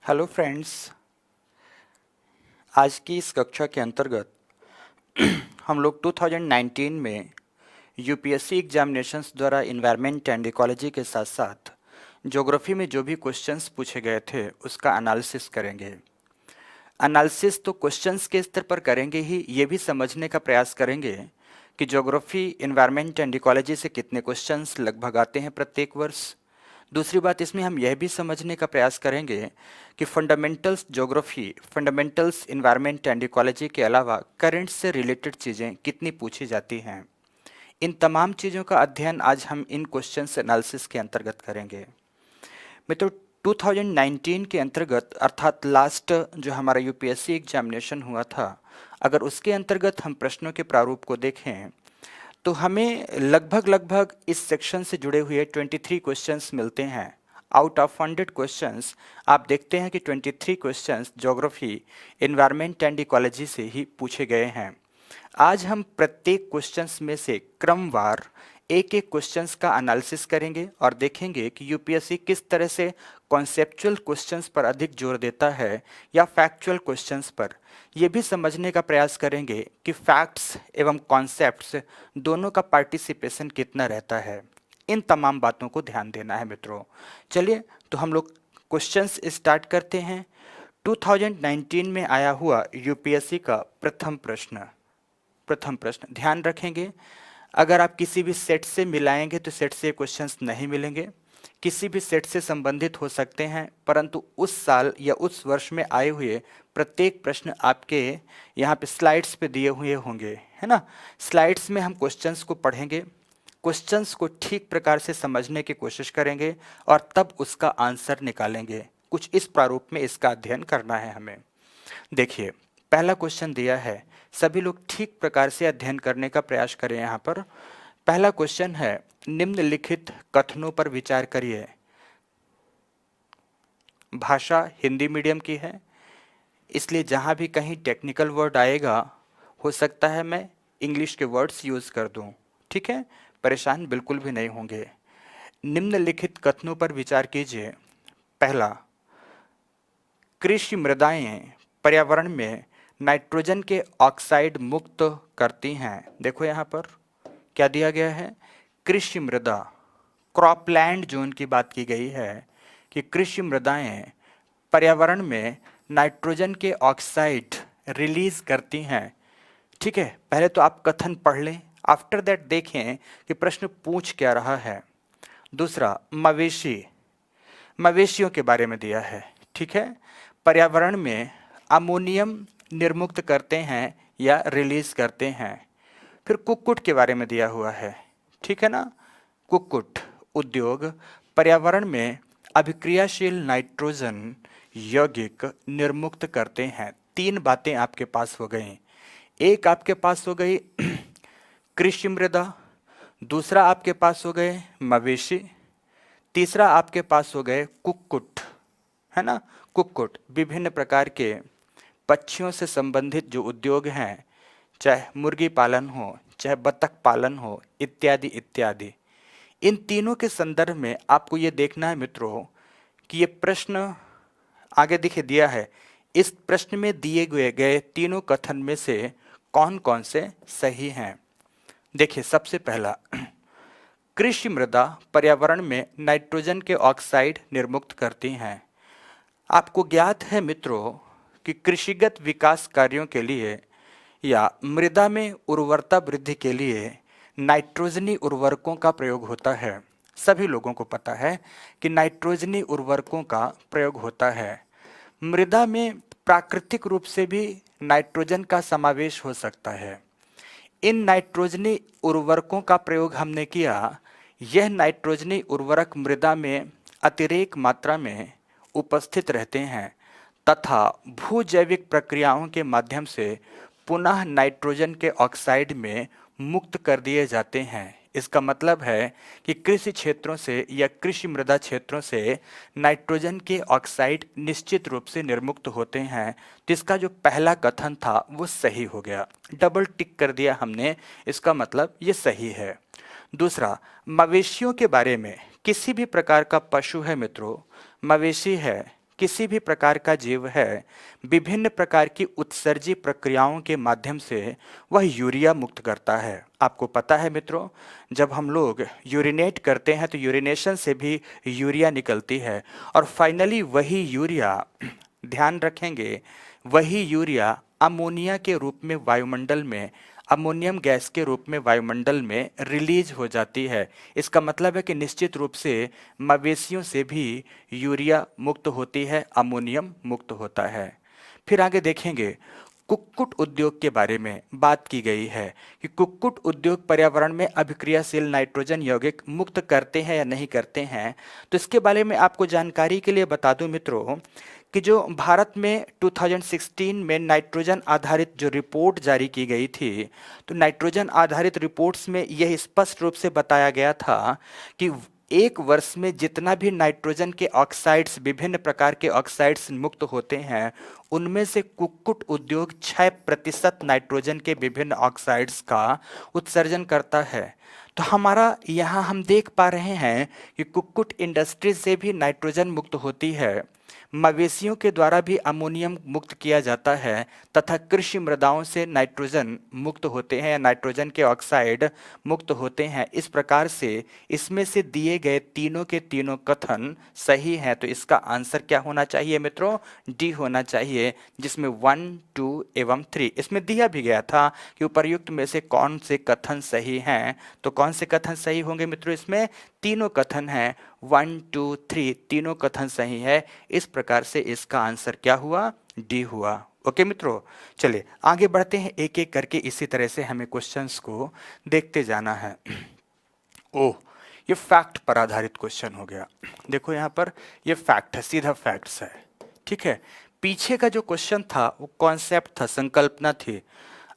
Hello friends. आज की इस कक्षा के अंतर्गत हम लोग 2019 में यूपीएससी एग्जामिनेशंस द्वारा इन्वायरमेंट एंड इकोलॉजी के साथ साथ ज्योग्राफी में जो भी क्वेश्चंस पूछे गए थे उसका एनालिसिस करेंगे। एनालिसिस तो क्वेश्चंस के स्तर पर करेंगे ही, ये भी समझने का प्रयास करेंगे कि ज्योग्राफी इन्वायरमेंट एंड इकोलॉजी से कितने क्वेश्चंस लगभग आते हैं प्रत्येक वर्ष। दूसरी बात, इसमें हम यह भी समझने का प्रयास करेंगे कि fundamentals geography, fundamentals environment and ecology के अलावा करंट से रिलेटेड चीज़ें कितनी पूछी जाती हैं। इन तमाम चीज़ों का अध्ययन आज हम इन क्वेश्चंस एनालिसिस के अंतर्गत करेंगे। मित्रों, 2019 के अंतर्गत अर्थात लास्ट जो हमारा यूपीएससी एग्जामिनेशन हुआ था, अगर उसके अंतर्गत हम प्रश्नों के प्रारूप को देखें तो हमें लगभग इस सेक्शन से जुड़े हुए 23 क्वेश्चंस मिलते हैं। आउट ऑफ 100 क्वेश्चंस आप देखते हैं कि 23 questions geography, environment and ecology से ही पूछे गए हैं। आज हम प्रत्येक क्वेश्चंस में से क्रमवार एक एक क्वेश्चंस का एनालिसिस करेंगे और देखेंगे कि यूपीएससी किस तरह से कॉन्सेप्चुअल क्वेश्चंस पर अधिक जोर देता है या फैक्चुअल क्वेश्चंस पर। यह भी समझने का प्रयास करेंगे कि फैक्ट्स एवं कॉन्सेप्ट्स दोनों का पार्टिसिपेशन कितना रहता है। इन तमाम बातों को ध्यान देना है मित्रों। चलिए तो हम लोग क्वेश्चंस स्टार्ट करते हैं। 2019 में आया हुआ यूपीएससी का प्रथम प्रश्न ध्यान रखेंगे, अगर आप किसी भी सेट से मिलाएंगे तो सेट से क्वेश्चंस नहीं मिलेंगे। किसी भी सेट से संबंधित हो सकते हैं, परंतु उस साल या उस वर्ष में आए हुए प्रत्येक प्रश्न आपके यहाँ पे स्लाइड्स पे दिए हुए होंगे, है ना। स्लाइड्स में हम क्वेश्चंस को पढ़ेंगे, क्वेश्चंस को ठीक प्रकार से समझने की कोशिश करेंगे और तब उसका आंसर निकालेंगे। कुछ इस प्रारूप में इसका अध्ययन करना है हमें। देखिए, पहला क्वेश्चन दिया है, सभी लोग ठीक प्रकार से अध्ययन करने का प्रयास करें। यहाँ पर पहला क्वेश्चन है, निम्नलिखित कथनों पर विचार करिए। भाषा हिंदी मीडियम की है, इसलिए जहाँ भी कहीं टेक्निकल वर्ड आएगा हो सकता है मैं इंग्लिश के वर्ड्स यूज़ कर दूँ, ठीक है, परेशान बिल्कुल भी नहीं होंगे। निम्नलिखित कथनों पर विचार कीजिए। पहला, कृषि मृदाएं पर्यावरण में नाइट्रोजन के ऑक्साइड मुक्त करती हैं। देखो यहाँ पर क्या दिया गया है, कृषि मृदा, क्रॉपलैंड जोन की बात की गई है कि कृषि मृदाएं पर्यावरण में नाइट्रोजन के ऑक्साइड रिलीज करती हैं। ठीक है, पहले तो आप कथन पढ़ लें, आफ्टर दैट देखें कि प्रश्न पूछ क्या रहा है। दूसरा, मवेशियों के बारे में दिया है, ठीक है, पर्यावरण में अमोनियम निर्मुक्त करते हैं या रिलीज करते हैं। फिर कुक्कुट के बारे में दिया हुआ है, ठीक है ना, कुक्कुट उद्योग पर्यावरण में अभिक्रियाशील नाइट्रोजन यौगिक निर्मुक्त करते हैं। तीन बातें आपके पास हो गई। एक आपके पास हो गई कृषि मृदा, दूसरा आपके पास हो गए मवेशी, तीसरा आपके पास हो गए कुक्कुट, है ना। कुक्कुट विभिन्न प्रकार के पक्षियों से संबंधित जो उद्योग हैं, चाहे मुर्गी पालन हो, चाहे बतख पालन हो, इत्यादि इत्यादि। इन तीनों के संदर्भ में आपको ये देखना है मित्रों कि ये प्रश्न आगे दिखे दिया है, इस प्रश्न में दिए गए तीनों कथन में से कौन कौन से सही हैं। देखिए, सबसे पहला, कृषि मृदा पर्यावरण में नाइट्रोजन के ऑक्साइड निर्मुक्त करती हैं। आपको ज्ञात है मित्रों कि कृषिगत विकास कार्यों के लिए या मृदा में उर्वरता वृद्धि के लिए नाइट्रोजनी उर्वरकों का प्रयोग होता है। सभी लोगों को पता है कि नाइट्रोजनी उर्वरकों का प्रयोग होता है। मृदा में प्राकृतिक रूप से भी नाइट्रोजन का समावेश हो सकता है। इन नाइट्रोजनी उर्वरकों का प्रयोग हमने किया। यह नाइट्रोजनी उर्वरक मृदा में अतिरेक मात्रा में उपस्थित रहते हैं तथा भूजैविक प्रक्रियाओं के माध्यम से पुनः नाइट्रोजन के ऑक्साइड में मुक्त कर दिए जाते हैं। इसका मतलब है कि कृषि क्षेत्रों से या कृषि मृदा क्षेत्रों से नाइट्रोजन के ऑक्साइड निश्चित रूप से निर्मुक्त होते हैं। जिसका जो पहला कथन था वो सही हो गया, डबल टिक कर दिया हमने, इसका मतलब ये सही है। दूसरा, मवेशियों के बारे में, किसी भी प्रकार का पशु है मित्रों, मवेशी है, किसी भी प्रकार का जीव है, विभिन्न प्रकार की उत्सर्जी प्रक्रियाओं के माध्यम से वह यूरिया मुक्त करता है। आपको पता है मित्रों, जब हम लोग यूरिनेट करते हैं तो यूरिनेशन से भी यूरिया निकलती है और फाइनली वही यूरिया, ध्यान रखेंगे, वही यूरिया अमोनिया के रूप में वायुमंडल में, अमोनियम गैस के रूप में वायुमंडल में रिलीज हो जाती है। इसका मतलब है कि निश्चित रूप से मवेशियों से भी यूरिया मुक्त होती है, अमोनियम मुक्त होता है। फिर आगे देखेंगे, कुक्कुट उद्योग के बारे में बात की गई है कि कुक्कुट उद्योग पर्यावरण में अभिक्रियाशील नाइट्रोजन यौगिक मुक्त करते हैं या नहीं करते हैं। तो इसके बारे में आपको जानकारी के लिए बता दूं मित्रों कि जो भारत में 2016 में नाइट्रोजन आधारित जो रिपोर्ट जारी की गई थी, तो नाइट्रोजन आधारित रिपोर्ट्स में यह स्पष्ट रूप से बताया गया था कि एक वर्ष में जितना भी नाइट्रोजन के ऑक्साइड्स, विभिन्न प्रकार के ऑक्साइड्स मुक्त होते हैं, उनमें से कुक्कुट उद्योग 6% नाइट्रोजन के विभिन्न ऑक्साइड्स का उत्सर्जन करता है। तो हमारा यहाँ हम देख पा रहे हैं कि कुक्कुट इंडस्ट्री से भी नाइट्रोजन मुक्त होती है, मवेशियों के द्वारा भी अमोनियम मुक्त किया जाता है तथा कृषि मृदाओं से नाइट्रोजन मुक्त होते हैं या नाइट्रोजन के ऑक्साइड मुक्त होते हैं। इस प्रकार से इसमें से दिए गए तीनों के तीनों कथन सही हैं। तो इसका आंसर क्या होना चाहिए मित्रों? डी होना चाहिए, जिसमें 1, 2 एवं 3 इसमें दिया भी गया था कि उपर्युक्त में से कौन से कथन सही हैं। तो कौन से कथन सही होंगे मित्रों? इसमें तीनों कथन हैं, 1, 2, 3 तीनों कथन सही है। इस प्रकार से इसका आंसर क्या हुआ? डी हुआ। ओके मित्रों, चलिए आगे बढ़ते हैं, एक एक करके इसी तरह से हमें क्वेश्चंस को देखते जाना है। ओह, ये फैक्ट पर आधारित क्वेश्चन हो गया। देखो यहाँ पर ये फैक्ट है, सीधा फैक्ट्स है, ठीक है। पीछे का जो क्वेश्चन था वो कॉन्सेप्ट था, संकल्पना थी।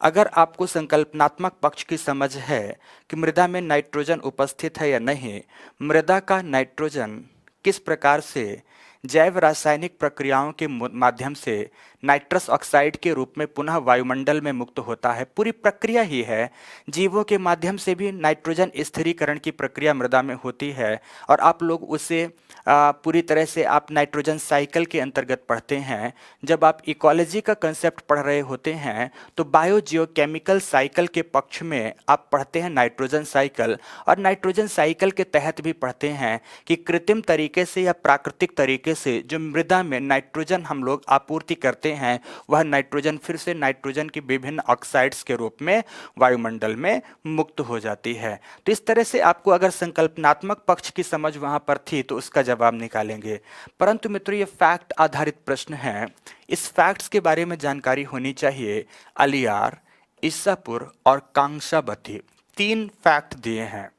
अगर आपको संकल्पनात्मक पक्ष की समझ है कि मृदा में नाइट्रोजन उपस्थित है या नहीं, मृदा का नाइट्रोजन किस प्रकार से जैव रासायनिक प्रक्रियाओं के माध्यम से नाइट्रस ऑक्साइड के रूप में पुनः वायुमंडल में मुक्त होता है, पूरी प्रक्रिया ही है। जीवों के माध्यम से भी नाइट्रोजन स्थिरीकरण की प्रक्रिया मृदा में होती है और आप लोग उसे पूरी तरह से आप नाइट्रोजन साइकिल के अंतर्गत पढ़ते हैं। जब आप इकोलॉजी का कंसेप्ट पढ़ रहे होते हैं तो बायो जियोकेमिकल साइकिल के पक्ष में आप पढ़ते हैं नाइट्रोजन साइकिल, और नाइट्रोजन साइकिल के तहत भी पढ़ते हैं कि कृत्रिम तरीके से या प्राकृतिक तरीके से जो मृदा में नाइट्रोजन हम लोग आपूर्ति करते हैं, वह नाइट्रोजन फिर से नाइट्रोजन की विभिन्न ऑक्साइड्स के रूप में वायुमंडल में मुक्त हो जाती है। तो इस तरह से आपको अगर संकल्पनात्मक पक्ष की समझ वहां पर थी तो उसका जवाब निकालेंगे। परंतु मित्रों, ये फैक्ट आधारित प्रश्न है, इस फैक्ट्स के बारे में जानकारी होनी चाहिए। अलियार, ईसापुर और कांसाबती 3 फैक्ट दिए हैं।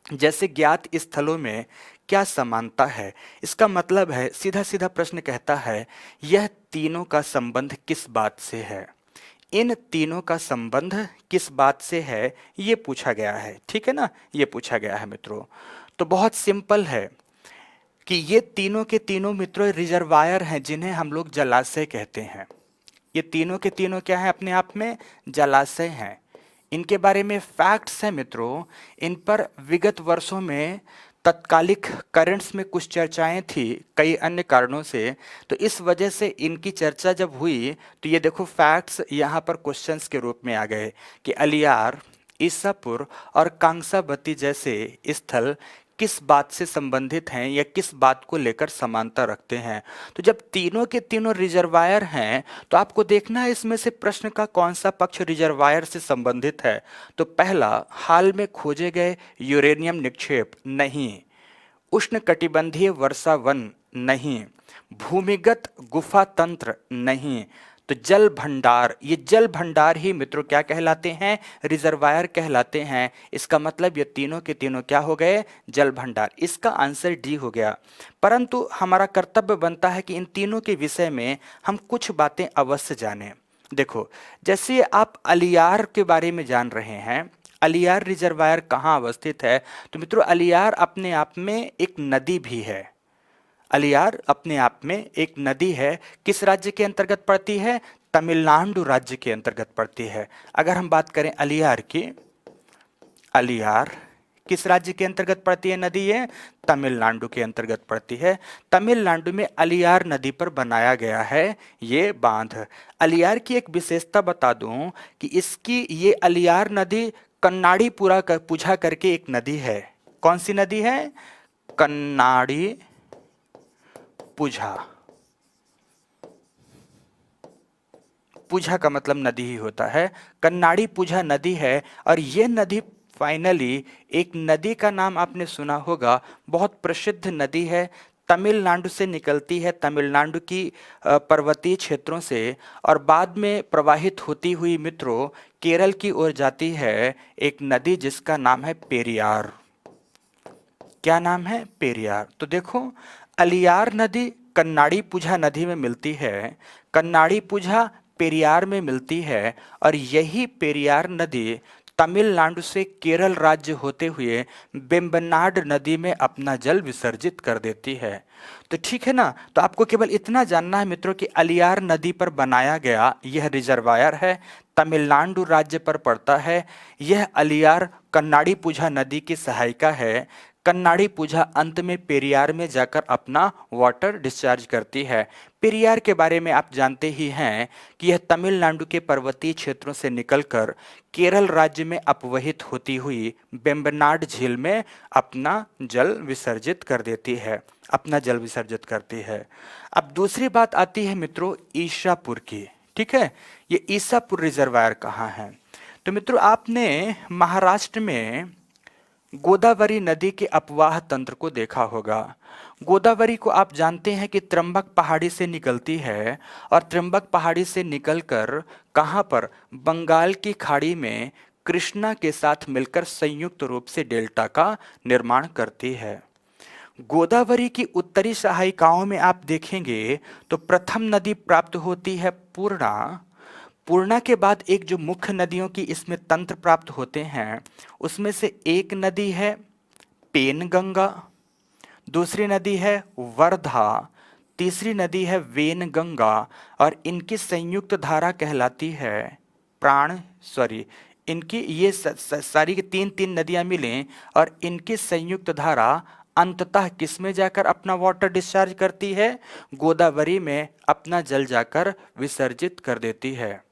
जैसे ज्ञात स्थलों में क्या समानता है, इसका मतलब है सीधा सीधा प्रश्न कहता है यह तीनों का संबंध किस बात से है, इन तीनों का संबंध किस बात से है, ये पूछा गया है, ठीक है ना, ये पूछा गया है मित्रों। तो बहुत सिंपल है कि ये तीनों के तीनों मित्रों रिजर्वायर हैं जिन्हें हम लोग जलाशय कहते हैं। ये तीनों के तीनों क्या है? अपने आप में जलाशय हैं। इनके बारे में फैक्ट्स हैं मित्रों। इन पर विगत वर्षों में तत्कालिक करंट्स में कुछ चर्चाएं थी कई अन्य कारणों से, तो इस वजह से इनकी चर्चा जब हुई तो ये देखो फैक्ट्स यहाँ पर क्वेश्चंस के रूप में आ गए कि अलियार, ईसापुर और कांसाबती जैसे स्थल किस बात से संबंधित हैं या किस बात को लेकर समानता रखते हैं। तो जब तीनों के तीनों रिजर्वायर हैं तो आपको देखना है इसमें से प्रश्न का कौन सा पक्ष रिजर्वायर से संबंधित है। तो पहला, हाल में खोजे गए यूरेनियम निक्षेप नहीं, उष्णकटिबंधीय वर्षा वन नहीं, भूमिगत गुफा तंत्र नहीं, तो जल भंडार, ये जल भंडार ही मित्रों क्या कहलाते हैं? रिजर्वायर कहलाते हैं। इसका मतलब ये तीनों के तीनों क्या हो गए? जल भंडार। इसका आंसर डी हो गया। परंतु हमारा कर्तव्य बनता है कि इन तीनों के विषय में हम कुछ बातें अवश्य जानें। देखो, जैसे आप अलियार के बारे में जान रहे हैं, अलियार रिजर्वायर कहाँ अवस्थित है? तो मित्रों, अलियार अपने आप में एक नदी भी है। अलियार अपने आप में एक नदी है। किस राज्य के अंतर्गत पड़ती है? तमिलनाडु राज्य के अंतर्गत पड़ती है। अगर हम बात करें अलियार की, अलियार किस राज्य के अंतर्गत पड़ती है नदी? ये तमिलनाडु के अंतर्गत पड़ती है। तमिलनाडु में अलियार नदी पर बनाया गया है ये बांध। अलियार की एक विशेषता बता दूं कि इसकी ये अलियार नदी कन्नाड़ी पुझा करके एक नदी है। कौन सी नदी है? कन्नाड़ी पुझा। पुझा का मतलब नदी ही होता है। कन्नाड़ी पुझा नदी है और ये नदी फाइनली, एक नदी का नाम आपने सुना होगा, बहुत प्रसिद्ध नदी है, तमिलनाडु से निकलती है, तमिलनाडु की पर्वतीय क्षेत्रों से, और बाद में प्रवाहित होती हुई मित्रों केरल की ओर जाती है एक नदी जिसका नाम है पेरियार। क्या नाम है? पेरियार। तो देखो, अलियार नदी कन्नाड़ी पुझा नदी में मिलती है, कन्नाड़ी पुझा पेरियार में मिलती है, और यही पेरियार नदी तमिलनाडु से केरल राज्य होते हुए वेम्बनाड नदी में अपना जल विसर्जित कर देती है। तो ठीक है ना, तो आपको केवल इतना जानना है मित्रों कि अलियार नदी पर बनाया गया यह रिजर्वायर है, तमिलनाडु राज्य पर पड़ता है। यह अलियार कन्नाड़ी पुझा नदी की सहायिका है। कन्नाड़ी पुझा अंत में पेरियार में जाकर अपना वाटर डिस्चार्ज करती है। पेरियार के बारे में आप जानते ही हैं कि यह तमिलनाडु के पर्वतीय क्षेत्रों से निकलकर केरल राज्य में अपवहित होती हुई वेम्बनाड झील में अपना जल विसर्जित कर देती है, अपना जल विसर्जित करती है। अब दूसरी बात आती है मित्रों ईसापुर की। ठीक है, ये ईसापुर रिजर्वायर कहाँ है? तो मित्रों आपने महाराष्ट्र में गोदावरी नदी के अपवाह तंत्र को देखा होगा। गोदावरी को आप जानते हैं कि त्र्यंबक पहाड़ी से निकलती है, और त्र्यंबक पहाड़ी से निकलकर कहाँ पर? बंगाल की खाड़ी में कृष्णा के साथ मिलकर संयुक्त रूप से डेल्टा का निर्माण करती है। गोदावरी की उत्तरी सहायिकाओं में आप देखेंगे तो प्रथम नदी प्राप्त होती है पूर्णा। पूर्णा के बाद एक जो मुख्य नदियों की इसमें तंत्र प्राप्त होते हैं उसमें से एक नदी है पेनगंगा, दूसरी नदी है वर्धा, तीसरी नदी है वेनगंगा, और इनकी संयुक्त धारा कहलाती है इनकी ये सारी की तीन तीन नदियां मिलें और इनकी संयुक्त धारा अंततः किसमें जाकर अपना वाटर डिस्चार्ज करती है? गोदावरी में अपना जल जाकर विसर्जित कर देती है।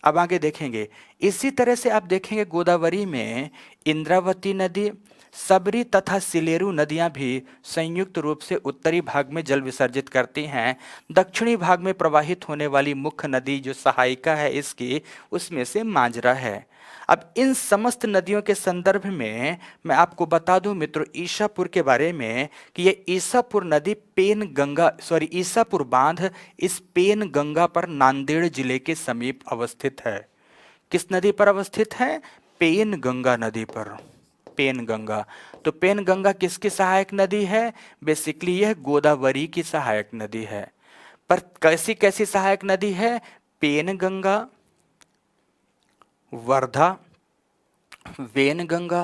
अब आगे देखेंगे, इसी तरह से आप देखेंगे गोदावरी में इंद्रावती नदी, सबरी तथा सिलेरू नदियां भी संयुक्त रूप से उत्तरी भाग में जल विसर्जित करती हैं। दक्षिणी भाग में प्रवाहित होने वाली मुख्य नदी जो सहायिका है इसकी, उसमें से मांजरा है। अब इन समस्त नदियों के संदर्भ में मैं आपको बता दूं मित्रों ईसापुर के बारे में कि ये ईसापुर नदी ईसापुर बांध इस पेन गंगा पर नांदेड़ जिले के समीप अवस्थित है। किस नदी पर अवस्थित है? पेन गंगा नदी पर। पेन गंगा। तो पेन गंगा किसकी सहायक नदी है? बेसिकली यह गोदावरी की सहायक नदी है। पर कैसी कैसी सहायक नदी है? पेन गंगा, वर्धा, वेनगंगा,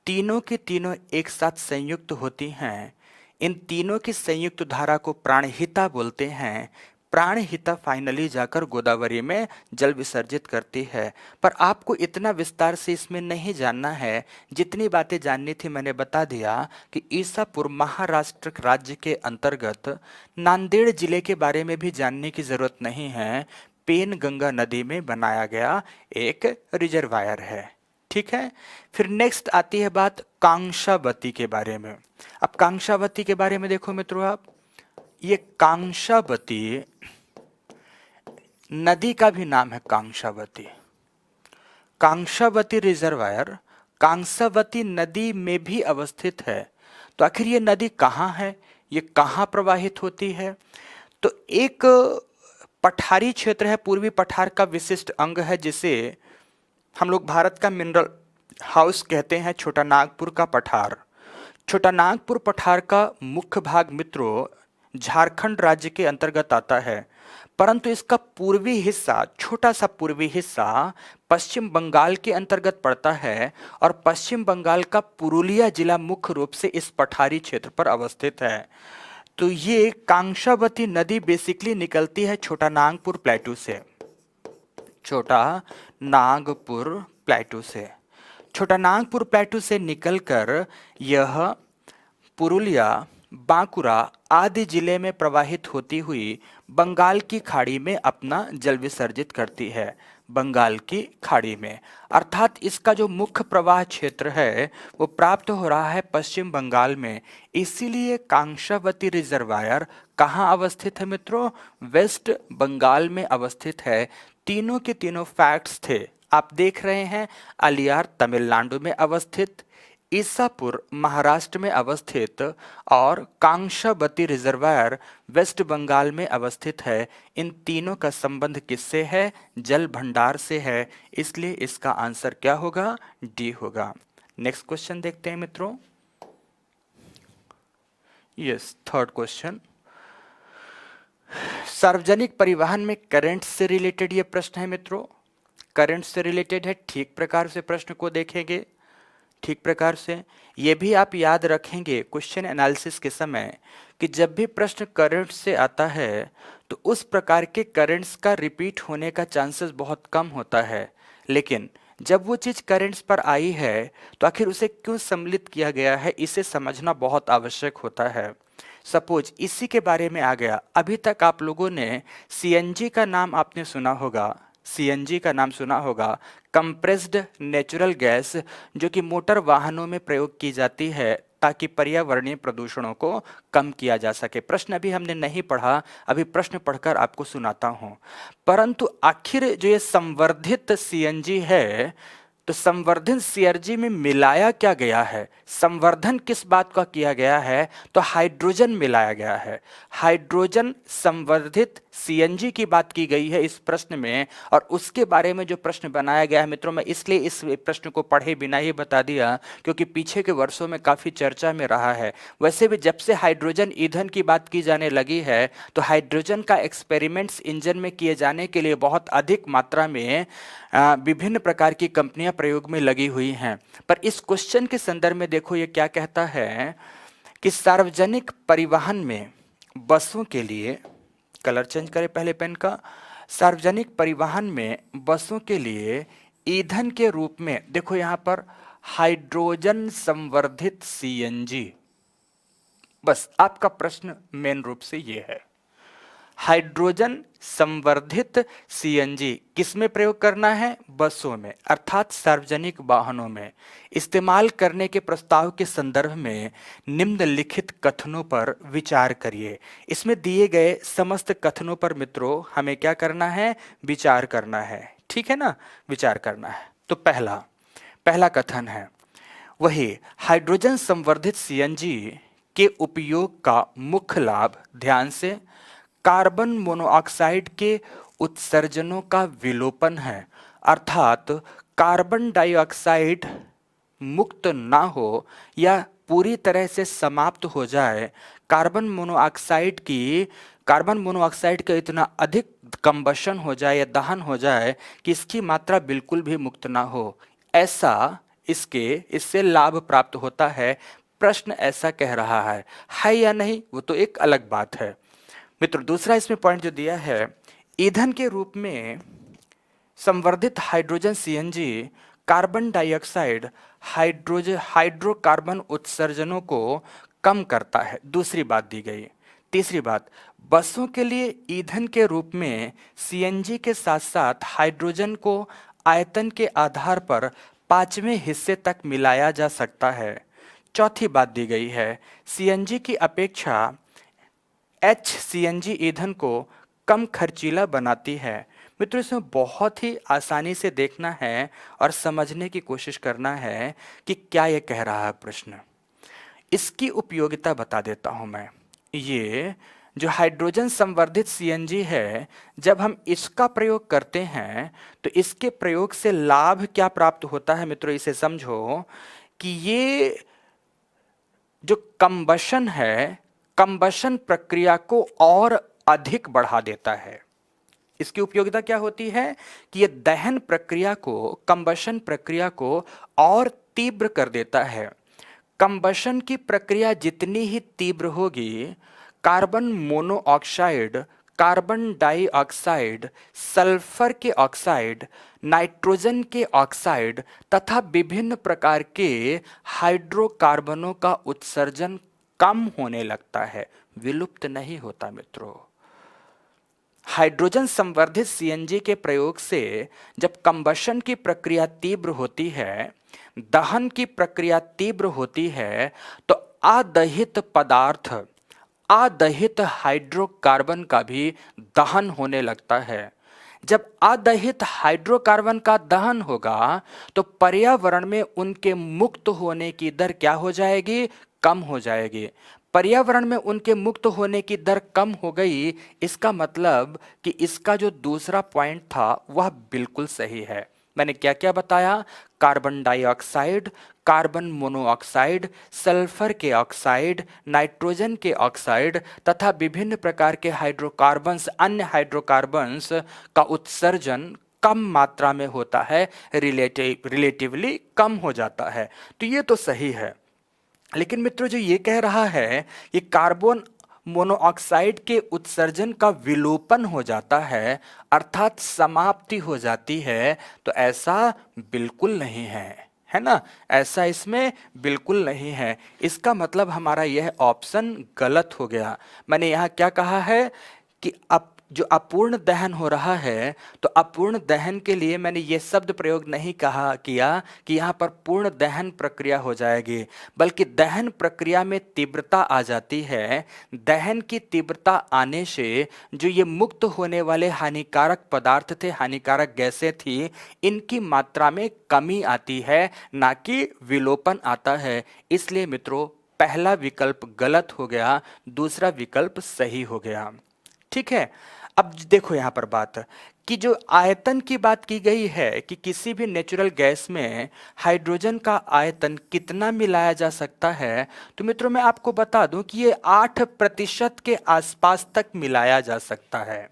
तीनों की तीनों एक साथ संयुक्त होती हैं। इन तीनों की संयुक्त धारा को प्राणहिता बोलते हैं। प्राणहिता फाइनली जाकर गोदावरी में जल विसर्जित करती है। पर आपको इतना विस्तार से इसमें नहीं जानना है, जितनी बातें जाननी थी मैंने बता दिया कि ईसापुर महाराष्ट्र राज्य के अंतर्गत नांदेड़ जिले के बारे में भी जानने की जरूरत नहीं है। पेन गंगा नदी में बनाया गया एक रिजर्वायर है। ठीक है, फिर नेक्स्ट आती है बात कांशावती के बारे में। अब कांशावती के बारे में देखो मित्रों, आप ये कांशावती नदी का भी नाम है कांशावती। कांशावती रिजर्वायर कांसावती नदी में भी अवस्थित है। तो आखिर ये नदी कहाँ है, ये कहाँ प्रवाहित होती है? तो एक पठारी क्षेत्र है, पूर्वी पठार का विशिष्ट अंग है जिसे हम लोग भारत का मिनरल हाउस कहते हैं, छोटा नागपुर का पठार। छोटा नागपुर पठार का मुख्य भाग मित्रों झारखंड राज्य के अंतर्गत आता है, परंतु इसका पूर्वी हिस्सा, छोटा सा पूर्वी हिस्सा पश्चिम बंगाल के अंतर्गत पड़ता है, और पश्चिम बंगाल का पुरुलिया जिला मुख्य रूप से इस पठारी क्षेत्र पर अवस्थित है। तो ये कांशावती नदी बेसिकली निकलती है छोटा नागपुर प्लेटू से। छोटा नागपुर प्लेटू से छोटानागपुर प्लेटू से निकलकर यह पुरुलिया, बांकुरा आदि जिले में प्रवाहित होती हुई बंगाल की खाड़ी में अपना जल विसर्जित करती है। बंगाल की खाड़ी में, अर्थात इसका जो मुख्य प्रवाह क्षेत्र है वो प्राप्त हो रहा है पश्चिम बंगाल में। इसीलिए कांशावती रिजर्वायर कहाँ अवस्थित है मित्रों? वेस्ट बंगाल में अवस्थित है। तीनों के तीनों फैक्ट्स थे, आप देख रहे हैं। अलियार तमिलनाडु में अवस्थित, ईसापुर महाराष्ट्र में अवस्थित और कांशावती रिजर्वायर वेस्ट बंगाल में अवस्थित है। इन तीनों का संबंध किससे है? जल भंडार से है। इसलिए इसका आंसर क्या होगा? डी होगा। नेक्स्ट क्वेश्चन देखते हैं मित्रों। Yes, third question. सार्वजनिक परिवहन में करंट से रिलेटेड ये प्रश्न है मित्रों। करंट से रिलेटेड है, ठीक प्रकार से प्रश्न को देखेंगे। ठीक प्रकार से ये भी आप याद रखेंगे क्वेश्चन एनालिसिस के समय कि जब भी प्रश्न करंट से आता है तो उस प्रकार के करंट्स का रिपीट होने का चांसेस बहुत कम होता है। लेकिन जब वो चीज़ करंट्स पर आई है तो आखिर उसे क्यों सम्मिलित किया गया है, इसे समझना बहुत आवश्यक होता है। सपोज इसी के बारे में आ गया, अभी तक आप लोगों ने सीएनजी का नाम आपने सुना होगा। सीएनजी का नाम सुना होगा, कंप्रेस्ड नेचुरल गैस, जो कि मोटर वाहनों में प्रयोग की जाती है ताकि पर्यावरणीय प्रदूषणों को कम किया जा सके। प्रश्न अभी हमने नहीं पढ़ा, अभी प्रश्न पढ़कर आपको सुनाता हूं। परंतु आखिर जो ये संवर्धित सीएनजी है, तो संवर्धन सीएनजी में मिलाया क्या गया है? संवर्धन किस बात का किया गया है? तो हाइड्रोजन मिलाया गया है। हाइड्रोजन संवर्धित सीएनजी की बात की गई है इस प्रश्न में, और उसके बारे में जो प्रश्न बनाया गया है मित्रों, मैं इसलिए इस प्रश्न को पढ़े बिना ही बता दिया क्योंकि पीछे के वर्षों में काफी चर्चा में रहा है। वैसे भी जब से हाइड्रोजन ईंधन की बात की जाने लगी है तो हाइड्रोजन का एक्सपेरिमेंट्स इंजन में किए जाने के लिए बहुत अधिक मात्रा में विभिन्न प्रकार की कंपनियां प्रयोग में लगी हुई हैं। पर इस क्वेश्चन के संदर्भ में देखो ये क्या कहता है कि सार्वजनिक परिवहन में बसों के लिए, कलर चेंज करें पहले पेन का, सार्वजनिक परिवहन में बसों के लिए ईंधन के रूप में देखो यहां पर हाइड्रोजन संवर्धित सीएनजी। बस आपका प्रश्न मेन रूप से ये है, हाइड्रोजन संवर्धित सीएनजी किस में प्रयोग करना है? बसों में, अर्थात सार्वजनिक वाहनों में इस्तेमाल करने के प्रस्ताव के संदर्भ में निम्नलिखित कथनों पर विचार करिए। इसमें दिए गए समस्त कथनों पर मित्रों हमें क्या करना है? विचार करना है। ठीक है ना, विचार करना है। तो पहला कथन है वही, हाइड्रोजन संवर्धित सीएनजी के उपयोग का मुख्य लाभ, ध्यान से, कार्बन मोनोऑक्साइड के उत्सर्जनों का विलोपन है। अर्थात कार्बन डाइऑक्साइड मुक्त ना हो या पूरी तरह से समाप्त हो जाए, कार्बन मोनोऑक्साइड का इतना अधिक कंबशन हो जाए या दहन हो जाए कि इसकी मात्रा बिल्कुल भी मुक्त ना हो, ऐसा इससे लाभ प्राप्त होता है। प्रश्न ऐसा कह रहा है या नहीं वो तो एक अलग बात है। मित्रों दूसरा इसमें पॉइंट जो दिया है, ईंधन के रूप में संवर्धित hydrogen CNG carbon dioxide hydrocarbon उत्सर्जनों को कम करता है, दूसरी बात दी गई। तीसरी बात, बसों के लिए ईंधन के रूप में सीएनजी के साथ साथ हाइड्रोजन को आयतन के आधार पर 5वें हिस्से तक मिलाया जा सकता है। चौथी बात दी गई है, सीएनजी की अपेक्षा HCNG ईंधन को कम खर्चीला बनाती है। मित्रों इसमें बहुत ही आसानी से देखना है और समझने की कोशिश करना है कि क्या यह कह रहा है प्रश्न। इसकी उपयोगिता बता देता हूं मैं। ये जो हाइड्रोजन संवर्धित सीएनजी है, जब हम इसका प्रयोग करते हैं तो इसके प्रयोग से लाभ क्या प्राप्त होता है मित्रों, इसे समझो कि ये जो कंबशन है, कंबशन प्रक्रिया को और अधिक बढ़ा देता है। इसकी उपयोगिता क्या होती है कि यह दहन प्रक्रिया को, कंबशन प्रक्रिया को और तीव्र कर देता है। कंबशन की प्रक्रिया जितनी ही तीव्र होगी, carbon monoxide carbon dioxide, sulphur के ऑक्साइड, नाइट्रोजन के ऑक्साइड तथा विभिन्न प्रकार के हाइड्रोकार्बनों का उत्सर्जन कम होने लगता है, विलुप्त नहीं होता मित्रों। हाइड्रोजन संवर्धित सीएनजी के प्रयोग से जब कंबशन की प्रक्रिया तीव्र होती है, दहन की प्रक्रिया तीव्र होती है, तो अदहित पदार्थ, अदहित हाइड्रोकार्बन का भी दहन होने लगता है। जब अदहित हाइड्रोकार्बन का दहन होगा तो पर्यावरण में उनके मुक्त होने की दर क्या हो जाएगी? कम हो जाएगी। पर्यावरण में उनके मुक्त होने की दर कम हो गई, इसका मतलब कि इसका जो दूसरा पॉइंट था वह बिल्कुल सही है। मैंने क्या क्या बताया? Carbon dioxide, carbon monoxide, sulphur के ऑक्साइड, नाइट्रोजन के ऑक्साइड तथा विभिन्न प्रकार के हाइड्रोकार्बन्स, अन्य हाइड्रोकार्बन्स का उत्सर्जन कम मात्रा में होता है, रिलेटिवली कम हो जाता है। तो ये तो सही है, लेकिन मित्रों जो ये कह रहा है कि कार्बन मोनोऑक्साइड के उत्सर्जन का विलोपन हो जाता है, अर्थात समाप्ति हो जाती है, तो ऐसा बिल्कुल नहीं है ना? ऐसा इसमें बिल्कुल नहीं है। इसका मतलब हमारा यह ऑप्शन गलत हो गया। मैंने यहाँ क्या कहा है कि अब जो अपूर्ण दहन हो रहा है, तो अपूर्ण दहन के लिए मैंने ये शब्द प्रयोग नहीं किया कि यहाँ पर पूर्ण दहन प्रक्रिया हो जाएगी, बल्कि दहन प्रक्रिया में तीव्रता आ जाती है। दहन की तीव्रता आने से जो ये मुक्त होने वाले हानिकारक पदार्थ थे, हानिकारक गैसें थी, इनकी मात्रा में कमी आती है, ना कि विलोपन आता है। इसलिए मित्रों पहला विकल्प गलत हो गया, दूसरा विकल्प सही हो गया। ठीक है। अब देखो यहां पर बात कि जो आयतन की बात की गई है कि किसी भी नेचुरल गैस में हाइड्रोजन का आयतन कितना मिलाया जा सकता है, तो मित्रों मैं आपको बता दूं कि ये 8% के आसपास तक मिलाया जा सकता है।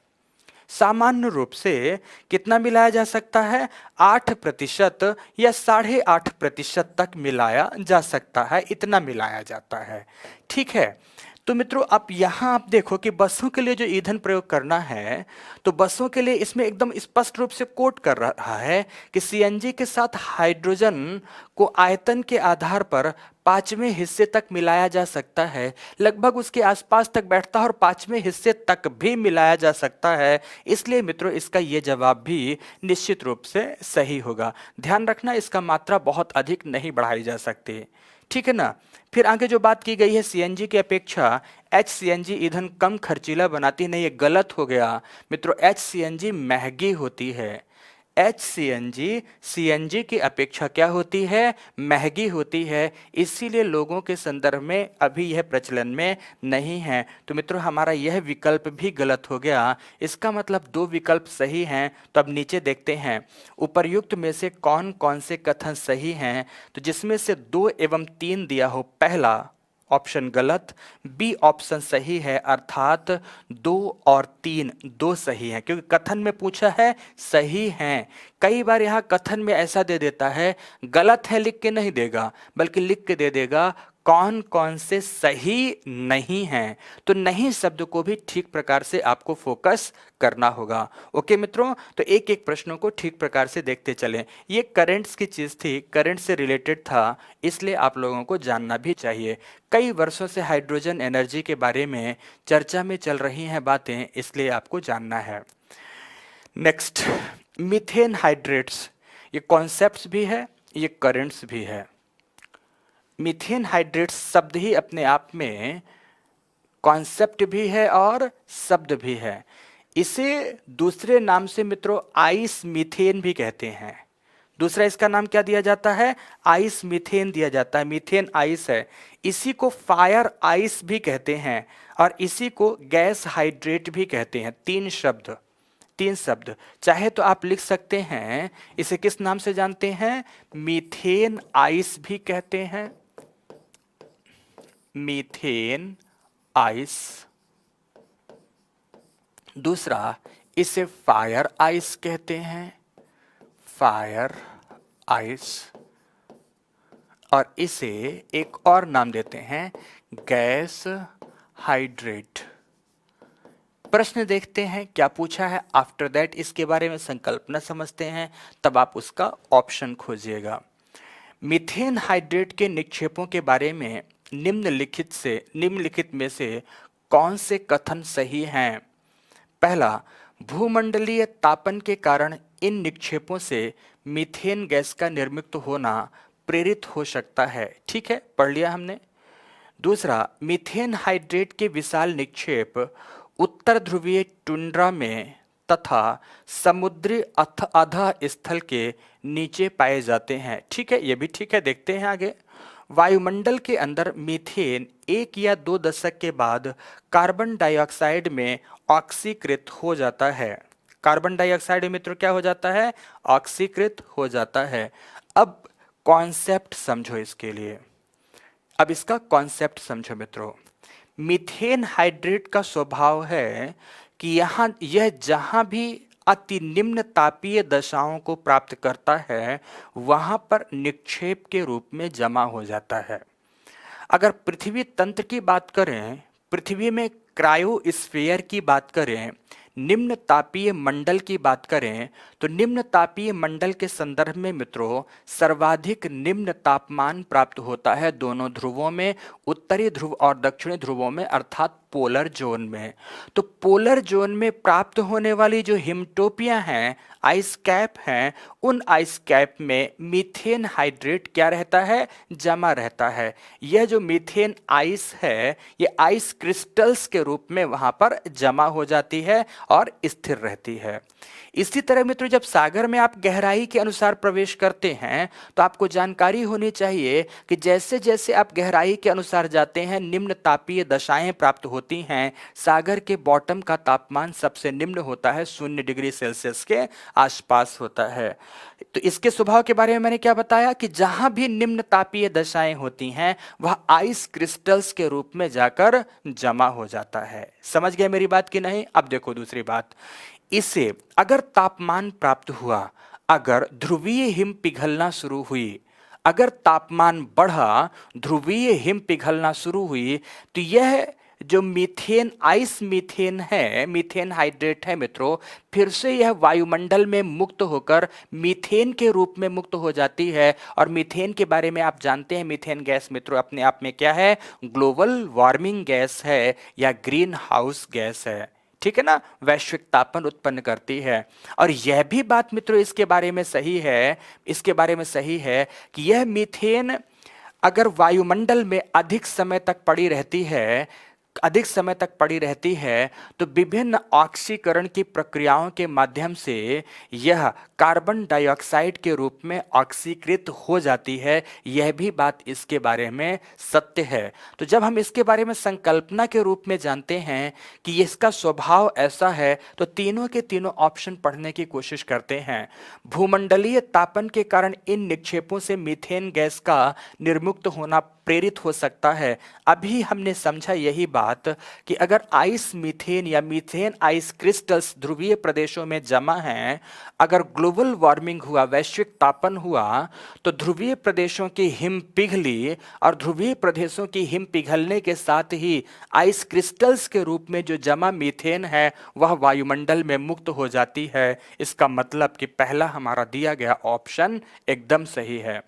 सामान्य रूप से कितना मिलाया जा सकता है? 8% या 8.5% तक मिलाया जा सकता है, इतना मिलाया जाता है। ठीक है। तो मित्रों अब यहाँ आप देखो कि बसों के लिए जो ईंधन प्रयोग करना है, तो बसों के लिए इसमें एकदम स्पष्ट रूप से कोट कर रहा है कि सीएनजी के साथ हाइड्रोजन को आयतन के आधार पर 5वें हिस्से तक मिलाया जा सकता है, लगभग उसके आसपास तक बैठता है और 5वें हिस्से तक भी मिलाया जा सकता है। इसलिए मित्रों इसका ये जवाब भी निश्चित रूप से सही होगा। ध्यान रखना इसका मात्रा बहुत अधिक नहीं बढ़ाई जा सकती, ठीक है ना? फिर आगे जो बात की गई है सीएनजी की अपेक्षा एचसीएनजी ईंधन कम खर्चीला बनाती नहीं, ये गलत हो गया मित्रों। एचसीएनजी महंगी होती है। एचसीएनजी सीएनजी की अपेक्षा क्या होती है? महंगी होती है। इसीलिए लोगों के संदर्भ में अभी यह प्रचलन में नहीं है। तो मित्रों हमारा यह विकल्प भी गलत हो गया। इसका मतलब दो विकल्प सही हैं। तो अब नीचे देखते हैं उपर्युक्त में से कौन कौन से कथन सही हैं। तो जिसमें से 2 एवं 3 दिया हो, पहला ऑप्शन गलत, बी ऑप्शन सही है, अर्थात 2 और 3 दो सही हैं, क्योंकि कथन में पूछा है सही हैं। कई बार यहाँ कथन में ऐसा दे देता है, गलत है लिख के नहीं देगा, बल्कि लिख के दे देगा कौन कौन से सही नहीं हैं। तो नहीं शब्द को भी ठीक प्रकार से आपको फोकस करना होगा। ओके मित्रों, तो एक एक प्रश्नों को ठीक प्रकार से देखते चलें। ये करंट्स की चीज़ थी, करंट से रिलेटेड था, इसलिए आप लोगों को जानना भी चाहिए। कई वर्षों से हाइड्रोजन एनर्जी के बारे में चर्चा में चल रही हैं बातें, इसलिए आपको जानना है। नेक्स्ट, मीथेन हाइड्रेट्स, ये कॉन्सेप्ट्स भी है, ये करंट्स भी है। मीथेन हाइड्रेट्स शब्द ही अपने आप में कॉन्सेप्ट भी है और शब्द भी है। इसे दूसरे नाम से मित्रों आइस मीथेन भी कहते हैं। दूसरा इसका नाम क्या दिया जाता है? आइस मीथेन दिया जाता है। मीथेन आइस है। इसी को फायर आइस भी कहते हैं और इसी को गैस हाइड्रेट भी कहते हैं। तीन शब्द चाहे तो आप लिख सकते हैं। इसे किस नाम से जानते हैं? मीथेन आइस भी कहते हैं, मीथेन आइस। दूसरा इसे फायर आइस कहते हैं, फायर आइस। और इसे एक और नाम देते हैं गैस हाइड्रेट, प्रश्न देखते हैं क्या पूछा है। आफ्टर दैट इसके बारे में संकल्पना समझते हैं, तब आप उसका ऑप्शन खोजिएगा। मीथेन हाइड्रेट के निक्षेपों के बारे में निम्नलिखित में से कौन से कथन सही हैं? पहला, भूमंडलीय तापन के कारण इन निक्षेपों से मीथेन गैस का निर्मित होना प्रेरित हो सकता है। ठीक है, पढ़ लिया हमने। दूसरा, मीथेन हाइड्रेट के विशाल निक्षेप उत्तर ध्रुवीय टुंड्रा में तथा समुद्री अधः स्थल के नीचे पाए जाते हैं। ठीक है, ये भी ठीक है। देखते हैं आगे। वायुमंडल के अंदर मीथेन 1 या 2 दशक के बाद कार्बन डाइऑक्साइड में ऑक्सीकृत हो जाता है। कार्बन डाइऑक्साइड मित्रों क्या हो जाता है? ऑक्सीकृत हो जाता है। अब कॉन्सेप्ट समझो इसके लिए। अब इसका कॉन्सेप्ट समझो मित्रों। मीथेन हाइड्रेट का स्वभाव है कि यह जहां भी अति निम्न तापीय दशाओं को प्राप्त करता है वहां पर निक्षेप के रूप में जमा हो जाता है। अगर पृथ्वी तंत्र की बात करें, पृथ्वी में क्रायोस्फीयर की बात करें, निम्न तापीय मंडल की बात करें, तो निम्न तापीय मंडल के संदर्भ में मित्रों सर्वाधिक निम्न तापमान प्राप्त होता है दोनों ध्रुवों में, उत्तरी ध्रुव और दक्षिणी ध्रुवों में, अर्थात पोलर जोन में। तो पोलर जोन में प्राप्त होने वाली जो हिमटोपियां हैं, आइस कैप हैं, उन आइस कैप में मीथेन हाइड्रेट क्या रहता है? जमा रहता है। यह जो मीथेन आइस है ये आइस क्रिस्टल्स के रूप में वहां पर जमा हो जाती है और स्थिर रहती है। इसी तरह मित्रों जब सागर में आप गहराई के अनुसार प्रवेश करते हैं तो आपको जानकारी होनी चाहिए कि जैसे जैसे आप गहराई के अनुसार जाते हैं निम्न तापीय दशाएं प्राप्त होती हैं। सागर के बॉटम का तापमान सबसे निम्न होता है, 0 डिग्री सेल्सियस के आसपास होता है। तो इसके स्वभाव के बारे में मैंने क्या बताया कि जहां भी निम्न तापीय दशाएं होती हैं वह आइस क्रिस्टल्स के रूप में जाकर जमा हो जाता है। समझ गए मेरी बात कि नहीं? अब देखो दूसरी बात, इसे अगर तापमान प्राप्त हुआ, अगर ध्रुवीय हिम पिघलना शुरू हुई, अगर तापमान बढ़ा, ध्रुवीय हिम पिघलना शुरू हुई, तो यह जो मीथेन आइस मीथेन है, मीथेन हाइड्रेट है मित्रों, फिर से यह वायुमंडल में मुक्त होकर मीथेन के रूप में मुक्त हो जाती है। और मीथेन के बारे में आप जानते हैं, मीथेन गैस मित्रों अपने आप में क्या है? ग्लोबल वार्मिंग गैस है या ग्रीन हाउस गैस है। ठीक है ना, वैश्विक तापन उत्पन्न करती है। और यह भी बात मित्रों इसके बारे में सही है, इसके बारे में सही है कि यह मीथेन अगर वायुमंडल में अधिक समय तक पड़ी रहती है, अधिक समय तक पड़ी रहती है, तो विभिन्न ऑक्सीकरण की प्रक्रियाओं के माध्यम से यह कार्बन डाइऑक्साइड के रूप में ऑक्सीकृत हो जाती है। यह भी बात इसके बारे में सत्य है। तो जब हम इसके बारे में संकल्पना के रूप में जानते हैं कि इसका स्वभाव ऐसा है, तो तीनों के तीनों ऑप्शन पढ़ने की कोशिश करते हैं। भूमंडलीय तापन के कारण इन निक्षेपों से मीथेन गैस का निर्मुक्त होना प्रेरित हो सकता है। अभी हमने समझा यही बात कि अगर आइस मीथेन या मीथेन आइस क्रिस्टल्स ध्रुवीय प्रदेशों में जमा हैं, अगर ग्लोबल वार्मिंग हुआ, वैश्विक तापन हुआ, तो ध्रुवीय प्रदेशों की हिम पिघली और ध्रुवीय प्रदेशों की हिम पिघलने के साथ ही आइस क्रिस्टल्स के रूप में जो जमा मीथेन है वह वायुमंडल में मुक्त हो जाती है। इसका मतलब कि पहला हमारा दिया गया ऑप्शन एकदम सही है।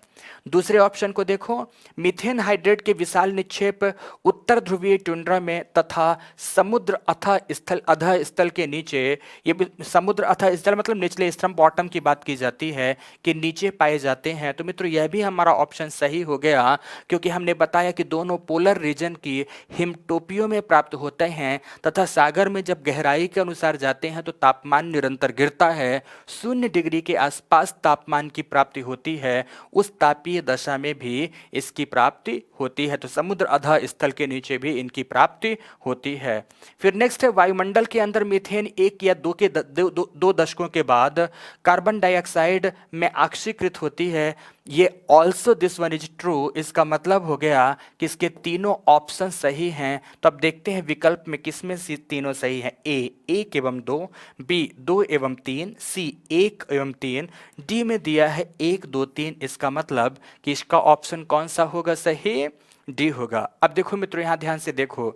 दूसरे ऑप्शन को देखो, मीथेन हाइड्रेट के विशाल निक्षेप उत्तर ध्रुवीय टुंड्रा में तथा समुद्र अधः स्थल के नीचे, ये समुद्र अधः स्थल मतलब निचले स्तंभ, बॉटम की बात की जाती है, कि नीचे पाए जाते हैं। तो मित्रों यह भी हमारा ऑप्शन सही हो गया, क्योंकि हमने बताया कि दोनों पोलर रीजन की हिमटोपियों में प्राप्त होते हैं तथा सागर में जब गहराई के अनुसार जाते हैं तो तापमान निरंतर गिरता है, 0 डिग्री के आसपास तापमान की प्राप्ति होती है। उस तापीय दशा में भी इसकी प्राप्ति होती है। तो समुद्र अधः स्थल के नीचे भी इनकी प्राप्ति होती है। फिर नेक्स्ट है, वायुमंडल के अंदर मीथेन 1 या 2 दशकों के बाद कार्बन डाइऑक्साइड में ऑक्सीकृत होती है। ये also this one is true. इसका मतलब हो गया कि इसके तीनों ऑप्शन सही हैं। तो अब देखते हैं विकल्प में किसमें से तीनों सही हैं। ए 1 एवं 2, बी 2 एवं 3, सी 1 एवं 3, डी में दिया है 1 2 3। इसका मतलब कि इसका ऑप्शन कौन सा होगा सही? डी होगा। अब देखो मित्रों यहाँ ध्यान से देखो,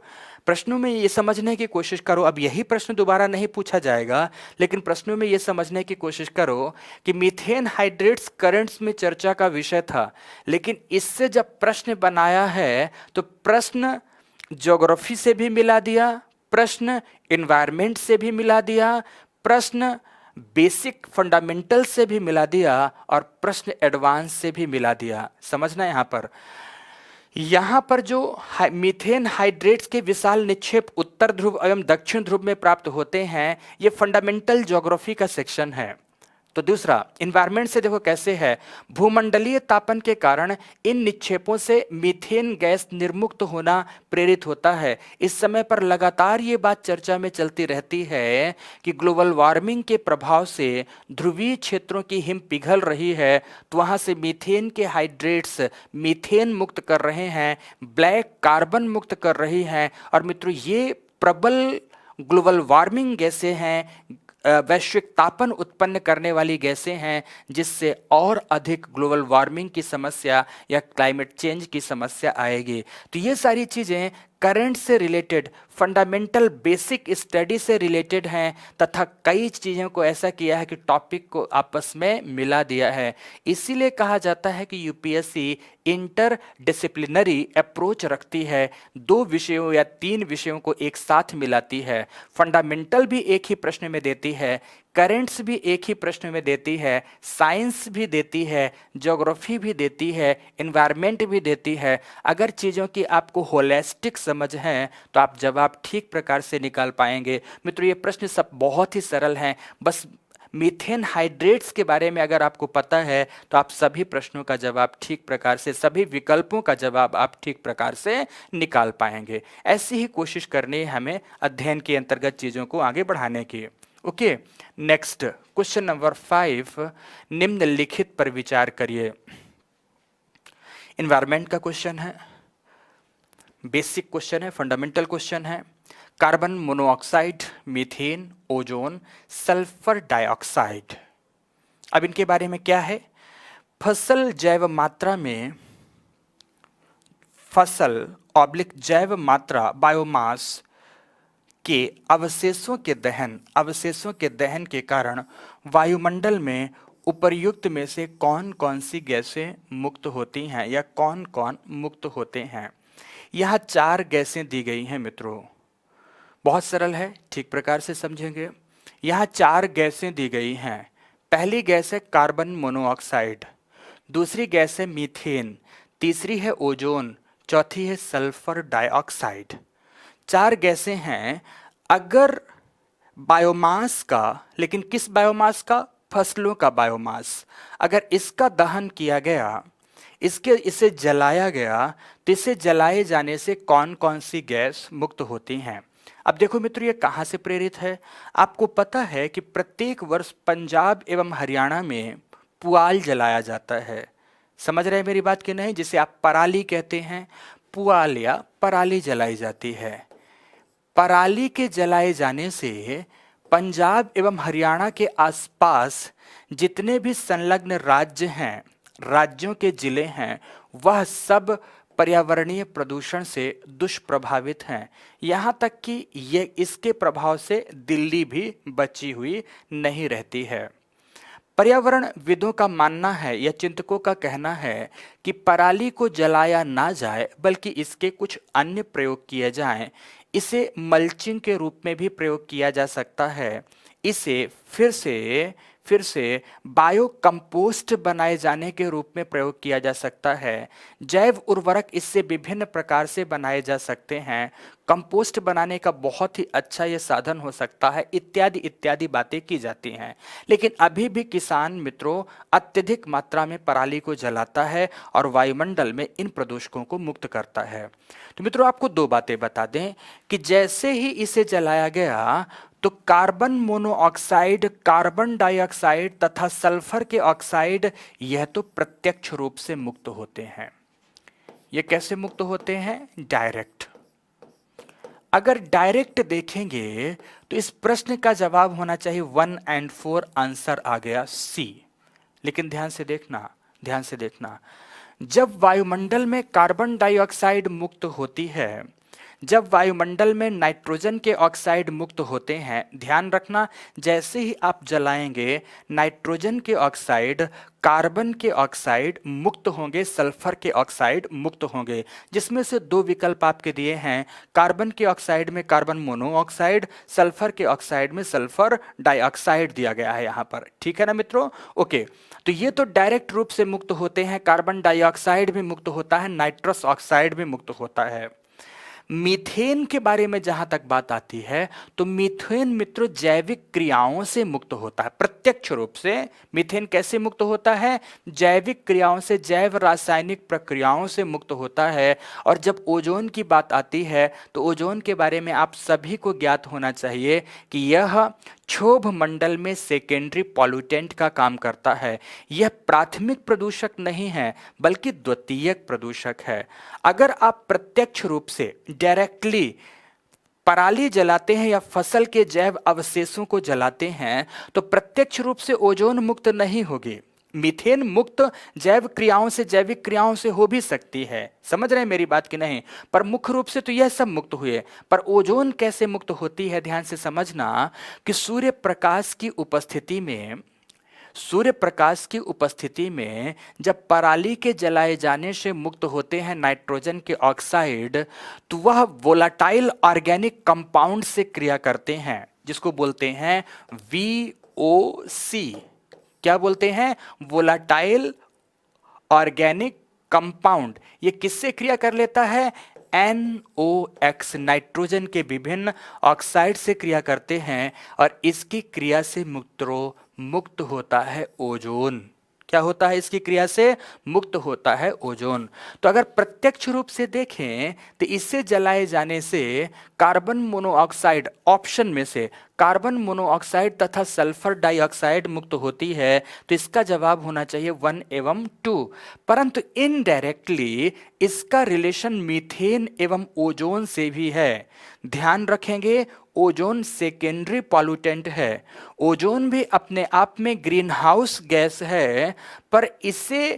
प्रश्नों में ये समझने की कोशिश करो, अब यही प्रश्न दोबारा नहीं पूछा जाएगा, लेकिन प्रश्नों में ये समझने की कोशिश करो कि मीथेन हाइड्रेट्स करंट्स में चर्चा का विषय था, लेकिन इससे जब प्रश्न बनाया है तो प्रश्न ज्योग्राफी से भी मिला दिया, प्रश्न एनवायरमेंट से भी मिला दिया, प्रश्न बेसिक फंडामेंटल से भी मिला दिया और प्रश्न एडवांस से भी मिला दिया। समझना यहाँ पर जो मीथेन हाइड्रेट्स के विशाल निक्षेप उत्तर ध्रुव एवं दक्षिण ध्रुव में प्राप्त होते हैं, ये फंडामेंटल ज्योग्राफी का सेक्शन है। तो दूसरा एनवायरमेंट से देखो कैसे है, भूमंडलीय तापन के कारण इन निक्षेपों से मीथेन गैस निर्मुक्त होना प्रेरित होता है। इस समय पर लगातार ये बात चर्चा में चलती रहती है कि ग्लोबल वार्मिंग के प्रभाव से ध्रुवीय क्षेत्रों की हिम पिघल रही है, तो वहाँ से मीथेन के हाइड्रेट्स मीथेन मुक्त कर रहे हैं, ब्लैक कार्बन मुक्त कर रही हैं। और मित्रों ये प्रबल ग्लोबल वार्मिंग गैसें हैं, वैश्विक तापन उत्पन्न करने वाली गैसें हैं, जिससे और अधिक ग्लोबल वार्मिंग की समस्या या क्लाइमेट चेंज की समस्या आएगी। तो ये सारी चीज़ें करंट से रिलेटेड, फंडामेंटल बेसिक स्टडी से रिलेटेड हैं तथा कई चीज़ों को ऐसा किया है कि टॉपिक को आपस में मिला दिया है। इसीलिए कहा जाता है कि यूपीएससी इंटर डिसिप्लिनरी अप्रोच रखती है, 2 विषयों या 3 विषयों को एक साथ मिलाती है। फंडामेंटल भी एक ही प्रश्न में देती है, करेंट्स भी एक ही प्रश्न में देती है, साइंस भी देती है, ज्योग्राफी भी देती है, एनवायरनमेंट भी देती है। अगर चीज़ों की आपको होलिस्टिक समझ है तो आप जवाब ठीक प्रकार से निकाल पाएंगे। मित्रों ये प्रश्न सब बहुत ही सरल हैं, बस मीथेन हाइड्रेट्स के बारे में अगर आपको पता है तो आप सभी प्रश्नों का जवाब ठीक प्रकार से, सभी विकल्पों का जवाब आप ठीक प्रकार से निकाल पाएंगे। ऐसी ही कोशिश करनी है हमें अध्ययन के अंतर्गत चीज़ों को आगे बढ़ाने की। ओके, नेक्स्ट क्वेश्चन नंबर 5, निम्नलिखित पर विचार करिए। एनवायरनमेंट का क्वेश्चन है, बेसिक क्वेश्चन है, फंडामेंटल क्वेश्चन है। Carbon monoxide, methane, ozone, sulphur dioxide. अब इनके बारे में क्या है, फसल जैव मात्रा में, फसल ऑब्लिक जैव मात्रा बायोमास के अवशेषों के दहन के कारण वायुमंडल में उपर्युक्त में से कौन कौन सी गैसें मुक्त होती हैं या कौन कौन मुक्त होते हैं। यहाँ 4 गैसें दी गई हैं मित्रों, बहुत सरल है, ठीक प्रकार से समझेंगे। यहाँ 4 गैसें दी गई हैं। पहली गैस है कार्बन मोनोऑक्साइड, दूसरी गैस है मीथेन, तीसरी है ओजोन, चौथी है सल्फर डाइऑक्साइड। 4 गैसें हैं। अगर बायोमास का, लेकिन किस बायोमास का, फसलों का बायोमास, अगर इसका दहन किया गया, इसे जलाया गया, तो इसे जलाए जाने से कौन कौन सी गैस मुक्त होती हैं। अब देखो मित्रों ये कहाँ से प्रेरित है, आपको पता है कि प्रत्येक वर्ष पंजाब एवं हरियाणा में पुआल जलाया जाता है। समझ रहे हैं मेरी बात कि नहीं, जिसे आप पराली कहते हैं, पुआल या पराली जलाई जाती है। पराली के जलाए जाने से पंजाब एवं हरियाणा के आसपास जितने भी संलग्न राज्य हैं, राज्यों के जिले हैं, वह सब पर्यावरणीय प्रदूषण से दुष्प्रभावित हैं। यहाँ तक कि ये इसके प्रभाव से दिल्ली भी बची हुई नहीं रहती है। पर्यावरण विदों का मानना है या चिंतकों का कहना है कि पराली को जलाया ना जाए, बल्कि इसके कुछ अन्य प्रयोग किए जाएं। इसे मल्चिंग के रूप में भी प्रयोग किया जा सकता है। इसे फिर से बायो कंपोस्ट बनाए जाने के रूप में प्रयोग किया जा सकता है। जैव उर्वरक इससे विभिन्न प्रकार से बनाए जा सकते हैं। कंपोस्ट बनाने का बहुत ही अच्छा ये साधन हो सकता है, इत्यादि इत्यादि बातें की जाती हैं। लेकिन अभी भी किसान मित्रों अत्यधिक मात्रा में पराली को जलाता है और वायुमंडल में इन प्रदूषकों को मुक्त करता है। तो मित्रों आपको 2 बातें बता दें कि जैसे ही इसे जलाया गया तो कार्बन मोनोऑक्साइड, कार्बन डाइऑक्साइड तथा सल्फर के ऑक्साइड यह तो प्रत्यक्ष रूप से मुक्त होते हैं। ये कैसे मुक्त होते हैं, डायरेक्ट। अगर डायरेक्ट देखेंगे तो इस प्रश्न का जवाब होना चाहिए 1 और 4, आंसर आ गया सी। लेकिन ध्यान से देखना, जब वायुमंडल में कार्बन डाइऑक्साइड मुक्त होती है, जब वायुमंडल में नाइट्रोजन के ऑक्साइड मुक्त होते हैं, ध्यान रखना, जैसे ही आप जलाएंगे नाइट्रोजन के ऑक्साइड, कार्बन के ऑक्साइड मुक्त होंगे, सल्फर के ऑक्साइड मुक्त होंगे, जिसमें से दो विकल्प आपके दिए हैं। कार्बन के ऑक्साइड में कार्बन मोनोऑक्साइड, सल्फर के ऑक्साइड में सल्फर डाइऑक्साइड दिया गया है यहाँ पर। ठीक है ना मित्रों? ओके, तो ये तो डायरेक्ट रूप से मुक्त होते हैं, कार्बन डाइऑक्साइड भी मुक्त होता है, नाइट्रस ऑक्साइड भी मुक्त होता है। मीथेन के बारे में जहां तक बात आती है तो मीथेन मित्रों जैविक क्रियाओं से मुक्त होता है, प्रत्यक्ष रूप से। मीथेन कैसे मुक्त होता है? जैविक क्रियाओं से, जैव रासायनिक प्रक्रियाओं से मुक्त होता है। और जब ओजोन की बात आती है तो ओजोन के बारे में आप सभी को ज्ञात होना चाहिए कि यह क्षोभ मंडल में सेकेंडरी पॉल्यूटेंट का काम करता है। यह प्राथमिक प्रदूषक नहीं है बल्कि द्वितीयक प्रदूषक है। अगर आप प्रत्यक्ष रूप से डायरेक्टली पराली जलाते हैं या फसल के जैव अवशेषों को जलाते हैं तो प्रत्यक्ष रूप से ओजोन मुक्त नहीं होगी। मीथेन मुक्त जैव क्रियाओं से, जैविक क्रियाओं से हो भी सकती है, समझ रहे हैं मेरी बात कि नहीं? पर मुख्य रूप से तो यह सब मुक्त हुए। पर ओजोन कैसे मुक्त होती है, ध्यान से समझना कि सूर्य प्रकाश की उपस्थिति में जब पराली के जलाए जाने से मुक्त होते हैं नाइट्रोजन के ऑक्साइड, तो वह वोलाटाइल ऑर्गेनिक कंपाउंड से क्रिया करते हैं, जिसको बोलते हैं VOC। क्या बोलते हैं? Volatile organic compound. ये किससे क्रिया कर लेता है? NOx, नाइट्रोजन के विभिन्न ऑक्साइड से क्रिया करते हैं और इसकी क्रिया से मुक्त होता है ओजोन। क्या होता है? इसकी क्रिया से मुक्त होता है ओजोन। तो अगर प्रत्यक्ष रूप से देखें तो इससे जलाए जाने से कार्बन मोनोऑक्साइड, ऑप्शन में से कार्बन मोनोऑक्साइड तथा सल्फर डाइऑक्साइड मुक्त होती है, तो इसका जवाब होना चाहिए 1 एवं 2। परंतु इनडायरेक्टली इसका रिलेशन मीथेन एवं ओजोन से भी है। ध्यान रखेंगे, ओजोन सेकेंडरी पॉल्यूटेंट है। ओजोन भी अपने आप में ग्रीन हाउस गैस है, पर इसे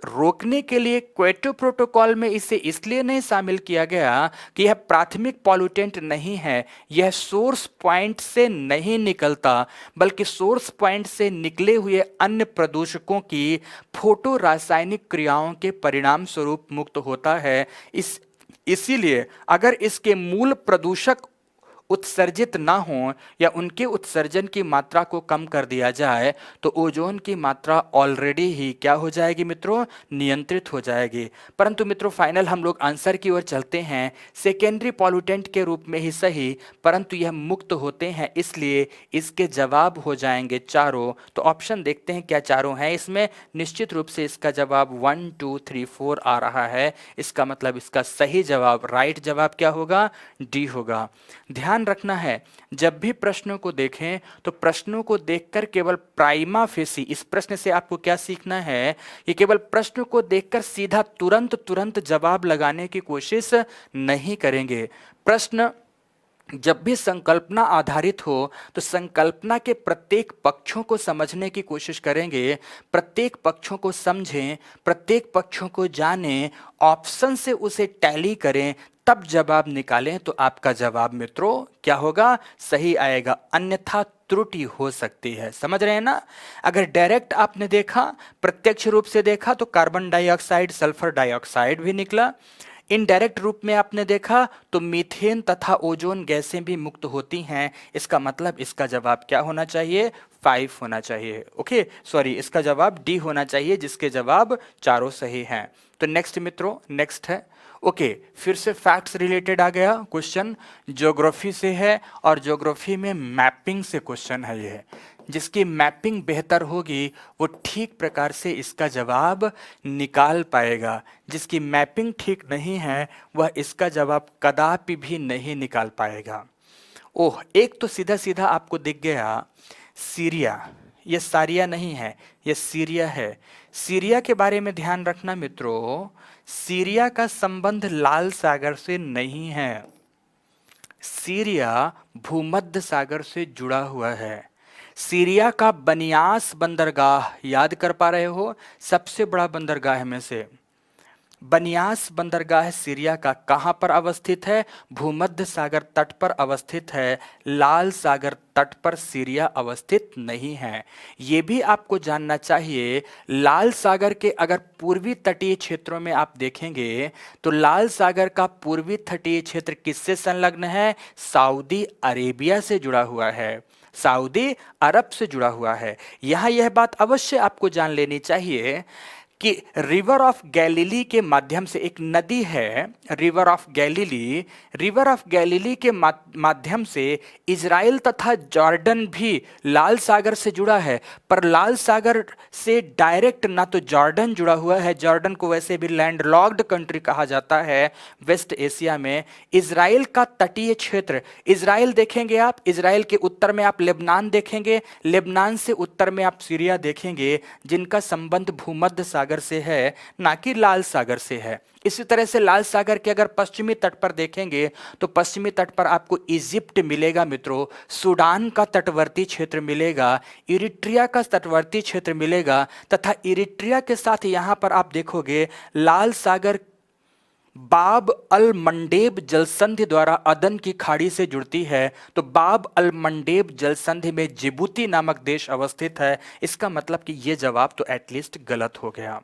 रोकने के लिए क्योटो प्रोटोकॉल में इसे इसलिए नहीं शामिल किया गया कि यह प्राथमिक पॉल्यूटेंट नहीं है, यह सोर्स पॉइंट से नहीं निकलता, बल्कि सोर्स पॉइंट से निकले हुए अन्य प्रदूषकों की फोटो रासायनिक क्रियाओं के परिणाम स्वरूप मुक्त होता है। इसीलिए अगर इसके मूल प्रदूषक उत्सर्जित ना हो या उनके उत्सर्जन की मात्रा को कम कर दिया जाए तो ओजोन की मात्रा ऑलरेडी ही क्या हो जाएगी मित्रों? नियंत्रित हो जाएगी। परंतु मित्रों फाइनल हम लोग आंसर की ओर चलते हैं। सेकेंडरी पॉल्यूटेंट के रूप में ही सही, परंतु यह मुक्त होते हैं, इसलिए इसके जवाब हो जाएंगे चारों। तो ऑप्शन देखते हैं क्या चारों हैं इसमें। निश्चित रूप से इसका जवाब 1 2 3 4 आ रहा है। इसका मतलब इसका सही जवाब, राइट जवाब क्या होगा? डी होगा। ध्यान रखना है, जब भी प्रश्नों को देखें तो प्रश्नों को देखकर केवल प्राइमा फेसी, इस प्रश्न से आपको क्या सीखना है कि केवल प्रश्न को देखकर सीधा तुरंत जवाब लगाने की कोशिश नहीं करेंगे। प्रश्न जब भी संकल्पना आधारित हो तो संकल्पना के प्रत्येक पक्षों को समझने की कोशिश करेंगे, प्रत्येक पक्षों को समझें, प्रत्येक पक्षों को जानें, ऑप्शन से उसे टैली करें, तब जवाब निकालें तो आपका जवाब मित्रों क्या होगा? सही आएगा, अन्यथा त्रुटि हो सकती है। समझ रहे हैं ना? अगर डायरेक्ट आपने देखा, प्रत्यक्ष रूप से देखा तो कार्बन डाइऑक्साइड, सल्फर डाइऑक्साइड भी निकला। इनडायरेक्ट रूप में आपने देखा तो मीथेन तथा ओजोन गैसें भी मुक्त होती हैं। इसका मतलब इसका जवाब क्या होना चाहिए? 5 होना चाहिए। ओके सॉरी, इसका जवाब डी होना चाहिए, जिसके जवाब चारों सही हैं। तो नेक्स्ट मित्रों, नेक्स्ट है ओके फिर से फैक्ट्स रिलेटेड आ गया क्वेश्चन, ज्योग्राफी से है और ज्योग्राफी में मैपिंग से क्वेश्चन है। ये जिसकी मैपिंग बेहतर होगी वो ठीक प्रकार से इसका जवाब निकाल पाएगा, जिसकी मैपिंग ठीक नहीं है वह इसका जवाब कदापि भी नहीं निकाल पाएगा। ओह, एक तो सीधा सीधा आपको दिख गया सीरिया, ये सारिया नहीं है, ये सीरिया है। सीरिया के बारे में ध्यान रखना मित्रों, सीरिया का संबंध लाल सागर से नहीं है, सीरिया भूमध्य सागर से जुड़ा हुआ है। सीरिया का बनियास बंदरगाह याद कर पा रहे हो? सबसे बड़ा बंदरगाह में से बनियास बंदरगाह सीरिया का कहाँ पर अवस्थित है? भूमध्य सागर तट पर अवस्थित है। लाल सागर तट पर सीरिया अवस्थित नहीं है। ये भी आपको जानना चाहिए, लाल सागर के अगर पूर्वी तटीय क्षेत्रों में आप देखेंगे तो लाल सागर का पूर्वी तटीय क्षेत्र किससे संलग्न है? सऊदी अरेबिया से जुड़ा हुआ है, सऊदी अरब से जुड़ा हुआ है। यहाँ यह बात अवश्य आपको जान लेनी चाहिए कि रिवर ऑफ गैलीली के माध्यम से एक नदी है, रिवर ऑफ गैलीली के माध्यम से इजराइल तथा जॉर्डन भी लाल सागर से जुड़ा है। पर लाल सागर से डायरेक्ट ना तो जॉर्डन जुड़ा हुआ है, जॉर्डन को वैसे भी लैंडलॉक्ड कंट्री कहा जाता है वेस्ट एशिया में। इजराइल का तटीय क्षेत्र, इजराइल देखेंगे आप, इजराइल के उत्तर में आप लेबनान देखेंगे, लेबनान से उत्तर में आप सीरिया देखेंगे, जिनका संबंध भूमध्य सागर से है, ना कि लाल सागर से है। इसी तरह से लाल सागर के अगर पश्चिमी तट पर देखेंगे तो पश्चिमी तट पर आपको इजिप्ट मिलेगा मित्रों, सूडान का तटवर्ती क्षेत्र मिलेगा, इरिट्रिया का तटवर्ती क्षेत्र मिलेगा, तथा इरिट्रिया के साथ यहां पर आप देखोगे लाल सागर बाब अल मंडेब जलसंधि द्वारा अदन की खाड़ी से जुड़ती है। तो बाब अल मंडेब जलसंधि में जिबूती नामक देश अवस्थित है। इसका मतलब कि यह जवाब तो एटलीस्ट गलत हो गया।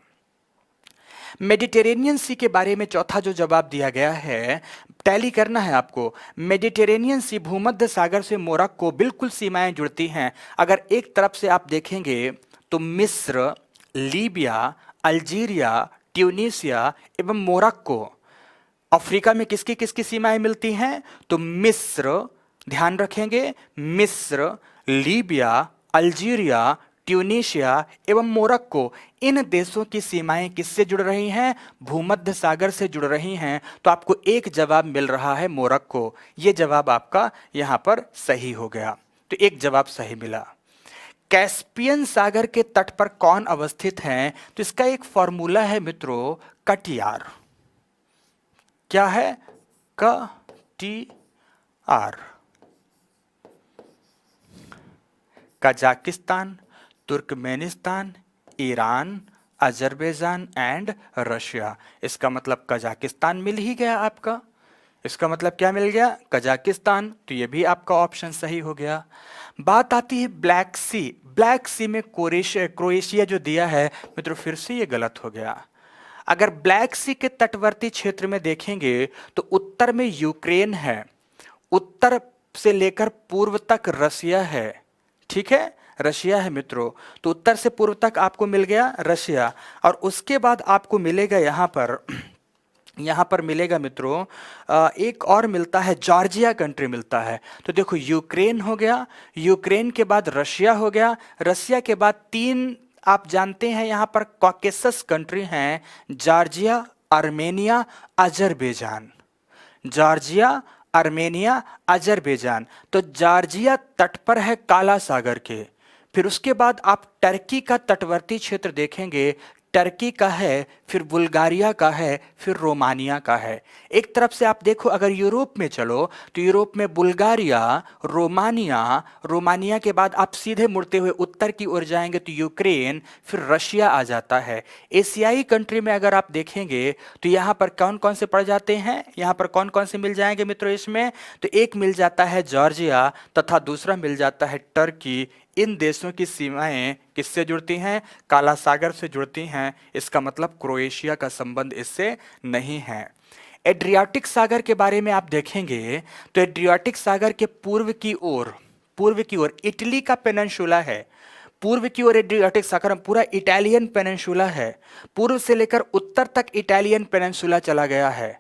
मेडिटेरेनियन सी के बारे में चौथा जो जवाब दिया गया है, टैली करना है आपको। मेडिटेरेनियन सी भूमध्य सागर से मोरक्को बिल्कुल सीमाएं जुड़ती हैं। अगर एक तरफ से आप देखेंगे तो मिस्र, लीबिया, अल्जीरिया, ट्यूनीसिया एवं मोरक्को। अफ्रीका में किसकी किसकी सीमाएं मिलती हैं? तो मिस्र, ध्यान रखेंगे, मिस्र, लीबिया, अल्जीरिया, ट्यूनीशिया एवं मोरक्को, इन देशों की सीमाएं किससे जुड़ रही हैं? भूमध्य सागर से जुड़ रही हैं। तो आपको एक जवाब मिल रहा है मोरक्को। ये जवाब आपका यहां पर सही हो गया, तो एक जवाब सही मिला। कैस्पियन सागर के तट पर कौन अवस्थित है? तो इसका एक फॉर्मूला है मित्रों, कटियार। क्या है? Katiyar. Kazakhstan, Turkmenistan, Iran, Azerbaijan and Russia. इसका मतलब कजाकिस्तान मिल ही गया आपका। इसका मतलब क्या मिल गया? कजाकिस्तान। तो ये भी आपका ऑप्शन सही हो गया। बात आती है ब्लैक सी। ब्लैक सी में क्रोएशिया जो दिया है मित्रों, फिर से ये गलत हो गया। अगर ब्लैक सी के तटवर्ती क्षेत्र में देखेंगे तो उत्तर में यूक्रेन है, उत्तर से लेकर पूर्व तक रशिया है। ठीक है, रशिया है मित्रों। तो उत्तर से पूर्व तक आपको मिल गया रशिया, और उसके बाद आपको मिलेगा यहाँ पर मिलेगा मित्रों एक और मिलता है, जॉर्जिया कंट्री मिलता है। तो देखो, यूक्रेन हो गया, यूक्रेन के बाद रशिया हो गया, रशिया के बाद तीन आप जानते हैं यहाँ पर कॉकेसस कंट्री हैं, Georgia, Armenia, Azerbaijan. Georgia, Armenia, Azerbaijan. तो जॉर्जिया तट पर है काला सागर के। फिर उसके बाद आप टर्की का तटवर्ती क्षेत्र देखेंगे, टर्की का है, फिर बुल्गारिया का है, फिर रोमानिया का है। एक तरफ से आप देखो, अगर यूरोप में चलो तो यूरोप में बुल्गारिया, रोमानिया, रोमानिया के बाद आप सीधे मुड़ते हुए उत्तर की ओर जाएंगे तो यूक्रेन, फिर रशिया आ जाता है। एशियाई कंट्री में अगर आप देखेंगे तो यहाँ पर कौन कौन से पड़ जाते हैं, यहाँ पर कौन कौन से मिल जाएंगे मित्रों इसमें? तो एक मिल जाता है जॉर्जिया तथा दूसरा मिल जाता है टर्की। इन देशों की सीमाएं किससे जुड़ती हैं? काला सागर से जुड़ती हैं। इसका मतलब क्रोएशिया का संबंध इससे नहीं है। एड्रियाटिक सागर के बारे में आप देखेंगे तो एड्रियाटिक सागर के पूर्व की ओर इटली का पेनिनसुला है। पूर्व की ओर एड्रियाटिक सागर में पूरा इटालियन पेनिनसुला है। पूर्व से लेकर उत्तर तक इटालियन पेनिनसुला चला गया है।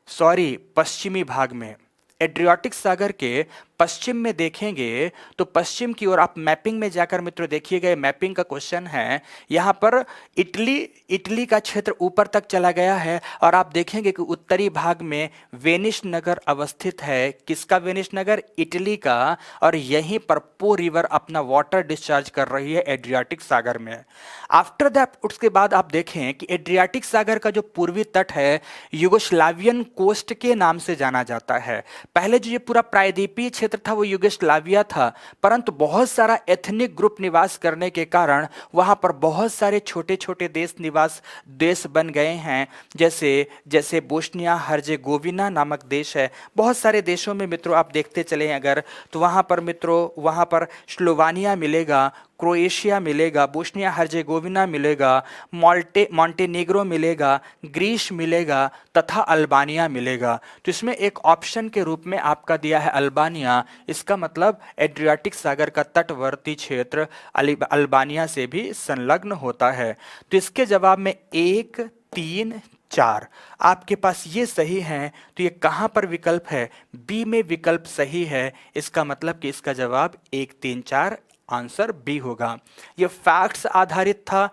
सॉरी, पश्चिमी भाग में एड्रियाटिक सागर के पश्चिम में देखेंगे तो पश्चिम की ओर आप मैपिंग में जाकर मित्रों देखिएगा, ये मैपिंग का क्वेश्चन है। यहाँ पर इटली का क्षेत्र ऊपर तक चला गया है, और आप देखेंगे कि उत्तरी भाग में वेनिस नगर अवस्थित है। किसका वेनिस नगर? इटली का। और यहीं पर पो रिवर अपना वाटर डिस्चार्ज कर रही है एड्रियाटिक सागर में। आफ्टर दैट, उसके बाद आप देखें कि एड्रियाटिक सागर का जो पूर्वी तट है यूगोस्लावियन कोस्ट के नाम से जाना जाता है। पहले जो ये पूरा प्रायद्वीपीय क्षेत्र था वो युगोस्लाविया था, परंतु बहुत सारा एथनिक ग्रुप निवास करने के कारण वहां पर बहुत सारे छोटे छोटे देश बन गए हैं। जैसे जैसे बोस्निया हर्जेगोविना नामक देश है। बहुत सारे देशों में मित्रों आप देखते चले अगर, तो वहां पर मित्रों वहां पर स्लोवानिया मिलेगा, क्रोएशिया मिलेगा, बोस्निया हर्जेगोविना मिलेगा, मॉन्टेनेग्रो मिलेगा, ग्रीस मिलेगा तथा अल्बानिया मिलेगा। तो इसमें एक ऑप्शन के रूप में आपका दिया है अल्बानिया। इसका मतलब एड्रियाटिक सागर का तटवर्ती क्षेत्र अल्बानिया से भी संलग्न होता है। तो इसके जवाब में 1, 3, 4 आपके पास ये सही है। तो ये कहां पर विकल्प है? बी में विकल्प सही है। इसका मतलब कि इसका जवाब 1, 3, 4 आंसर बी होगा। यह फैक्ट्स आधारित था,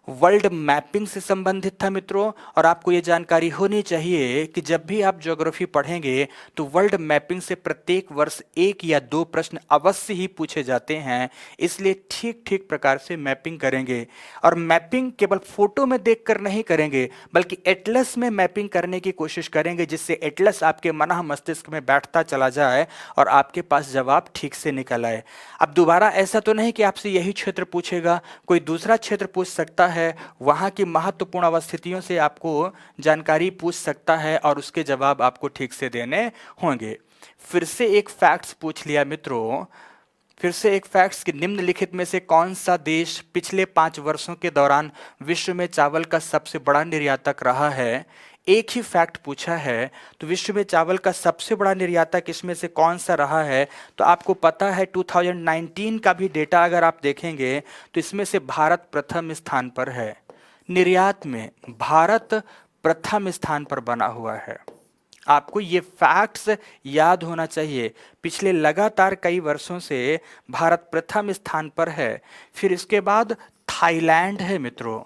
वर्ल्ड मैपिंग से संबंधित था मित्रों। और आपको ये जानकारी होनी चाहिए कि जब भी आप ज्योग्राफी पढ़ेंगे तो वर्ल्ड मैपिंग से प्रत्येक वर्ष 1 या 2 प्रश्न अवश्य ही पूछे जाते हैं। इसलिए ठीक ठीक प्रकार से मैपिंग करेंगे। और मैपिंग केवल फोटो में देखकर नहीं करेंगे, बल्कि एटलस में मैपिंग करने की कोशिश करेंगे, जिससे एटलस आपके मन मस्तिष्क में बैठता चला जाए और आपके पास जवाब ठीक से निकल आए। अब दोबारा ऐसा तो नहीं कि आपसे यही क्षेत्र पूछेगा, कोई दूसरा क्षेत्र पूछ सकता है, वहां की महत्वपूर्ण अवस्थितियों से आपको जानकारी पूछ सकता है और उसके जवाब आपको ठीक से देने होंगे। फिर से एक फैक्ट्स पूछ लिया मित्रों, फिर से एक फैक्ट्स कि निम्नलिखित में से कौन सा देश पिछले 5 वर्षों के दौरान विश्व में चावल का सबसे बड़ा निर्यातक रहा है। एक ही फैक्ट पूछा है, तो विश्व में चावल का सबसे बड़ा निर्यातक इसमें से कौन सा रहा है? तो आपको पता है 2019 का भी डेटा अगर आप देखेंगे तो इसमें से भारत प्रथम स्थान पर है। निर्यात में भारत प्रथम स्थान पर बना हुआ है। आपको ये फैक्ट्स याद होना चाहिए। पिछले लगातार कई वर्षों से भारत प्रथम स्थान पर है। फिर इसके बाद थाईलैंड है मित्रों,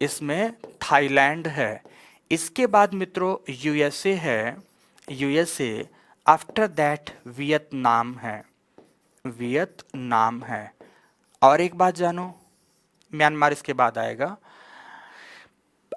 इसमें थाईलैंड है। इसके बाद मित्रों यूएसए है, यूएसए। आफ्टर दैट वियतनाम है, वियतनाम है। और एक बात जानो, म्यांमार इसके बाद आएगा।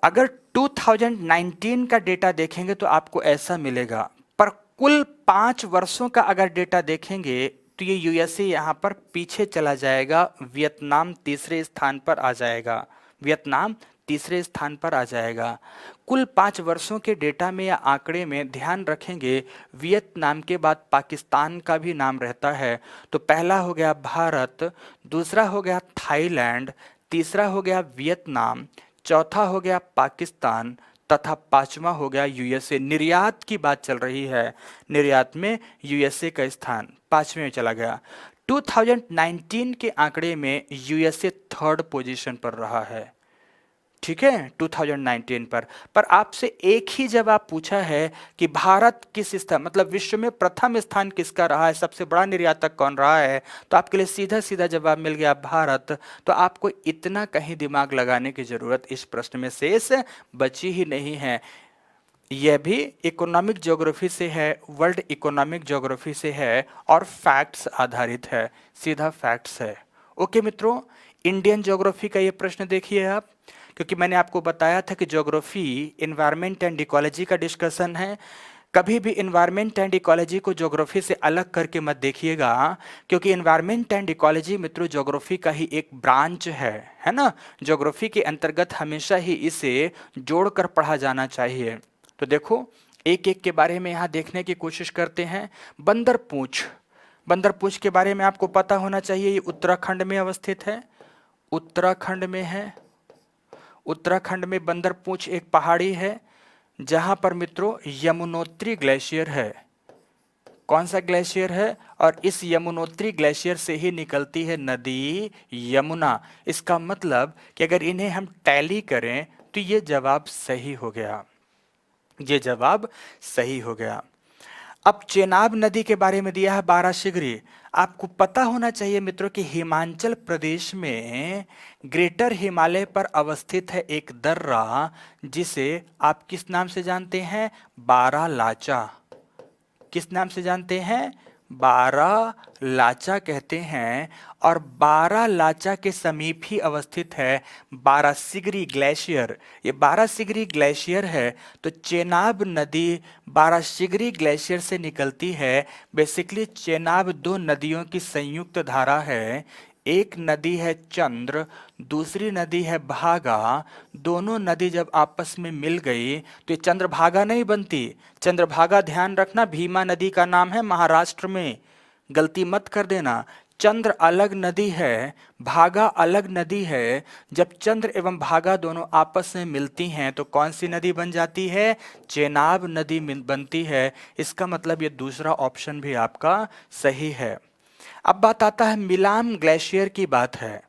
अगर 2019 का डेटा देखेंगे तो आपको ऐसा मिलेगा, पर कुल 5 वर्षों का अगर डेटा देखेंगे तो ये यूएसए यहाँ पर पीछे चला जाएगा, वियतनाम तीसरे स्थान पर आ जाएगा, वियतनाम तीसरे स्थान पर आ जाएगा। कुल 5 वर्षों के डेटा में या आंकड़े में ध्यान रखेंगे, वियतनाम के बाद पाकिस्तान का भी नाम रहता है। तो पहला हो गया भारत, दूसरा हो गया थाईलैंड, तीसरा हो गया वियतनाम, चौथा हो गया पाकिस्तान तथा 5वां हो गया यूएसए। निर्यात की बात चल रही है, निर्यात में यूएसए का स्थान 5वें में चला गया। 2019 के आंकड़े में यूएसए 3rd पोजीशन पर रहा है, ठीक है, 2019 पर आपसे एक ही जवाब पूछा है कि भारत किस स्थान, मतलब विश्व में प्रथम स्थान किसका रहा है, सबसे बड़ा निर्यातक कौन रहा है, तो आपके लिए सीधा सीधा जवाब मिल गया भारत। तो आपको इतना कहीं दिमाग लगाने की जरूरत इस प्रश्न में शेष बची ही नहीं है। यह भी इकोनॉमिक ज्योग्राफी से है, वर्ल्ड इकोनॉमिक ज्योग्राफी से है और फैक्ट्स आधारित है, सीधा फैक्ट्स है। ओके मित्रों, इंडियन ज्योग्राफी का ये प्रश्न देखिए आप, क्योंकि मैंने आपको बताया था कि ज्योग्राफी एनवायरनमेंट एंड इकोलॉजी का डिस्कशन है। कभी भी एनवायरनमेंट एंड इकोलॉजी को ज्योग्राफी से अलग करके मत देखिएगा, क्योंकि एनवायरनमेंट एंड इकोलॉजी मित्रों ज्योग्राफी का ही एक ब्रांच है ना। ज्योग्राफी के अंतर्गत हमेशा ही इसे जोड़कर पढ़ा जाना चाहिए। तो देखो एक एक के बारे में यहाँ देखने की कोशिश करते हैं। बंदरपूंछ, बंदरपूंछ के बारे में आपको पता होना चाहिए, ये उत्तराखंड में अवस्थित है, उत्तराखंड में है। उत्तराखंड में बंदरपूंछ एक पहाड़ी है जहां पर मित्रों यमुनोत्री ग्लेशियर है। कौन सा ग्लेशियर है? और इस यमुनोत्री ग्लेशियर से ही निकलती है नदी यमुना। इसका मतलब कि अगर इन्हें हम टैली करें तो ये जवाब सही हो गया, ये जवाब सही हो गया। अब चेनाब नदी के बारे में दिया है बाराशिगरी। आपको पता होना चाहिए मित्रों कि हिमाचल प्रदेश में ग्रेटर हिमालय पर अवस्थित है एक दर्रा, जिसे आप किस नाम से जानते हैं? बारालाचा। किस नाम से जानते हैं? बारह लाचा कहते हैं और बारह लाचा के समीप ही अवस्थित है बारासिगरी ग्लेशियर। ये बारासिगरी ग्लेशियर है तो चेनाब नदी बारासिगरी ग्लेशियर से निकलती है। बेसिकली चेनाब दो नदियों की संयुक्त धारा है। एक नदी है चंद्र, दूसरी नदी है भागा। दोनों नदी जब आपस में मिल गई तो ये चंद्रभागा नहीं बनती। चंद्रभागा ध्यान रखना भीमा नदी का नाम है महाराष्ट्र में, गलती मत कर देना। चंद्र अलग नदी है, भागा अलग नदी है। जब चंद्र एवं भागा दोनों आपस में मिलती हैं तो कौन सी नदी बन जाती है? चेनाब नदी बनती है। इसका मतलब ये दूसरा ऑप्शन भी आपका सही है। अब बात आता है मिलाम ग्लेशियर की बात है।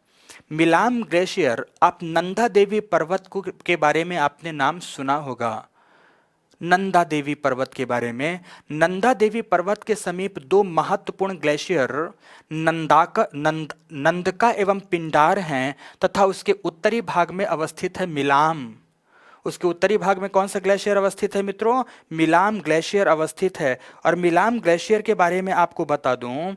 मिलाम ग्लेशियर, आप नंदा देवी पर्वत को के बारे में आपने नाम सुना होगा। नंदा देवी पर्वत के बारे में, नंदा देवी पर्वत के समीप दो महत्वपूर्ण ग्लेशियर नंदका एवं पिंडार हैं तथा उसके उत्तरी भाग में अवस्थित है मिलाम। उसके उत्तरी भाग में कौन सा ग्लेशियर अवस्थित है मित्रों? मिलाम ग्लेशियर अवस्थित है। और मिलाम ग्लेशियर के बारे में आपको बता दूं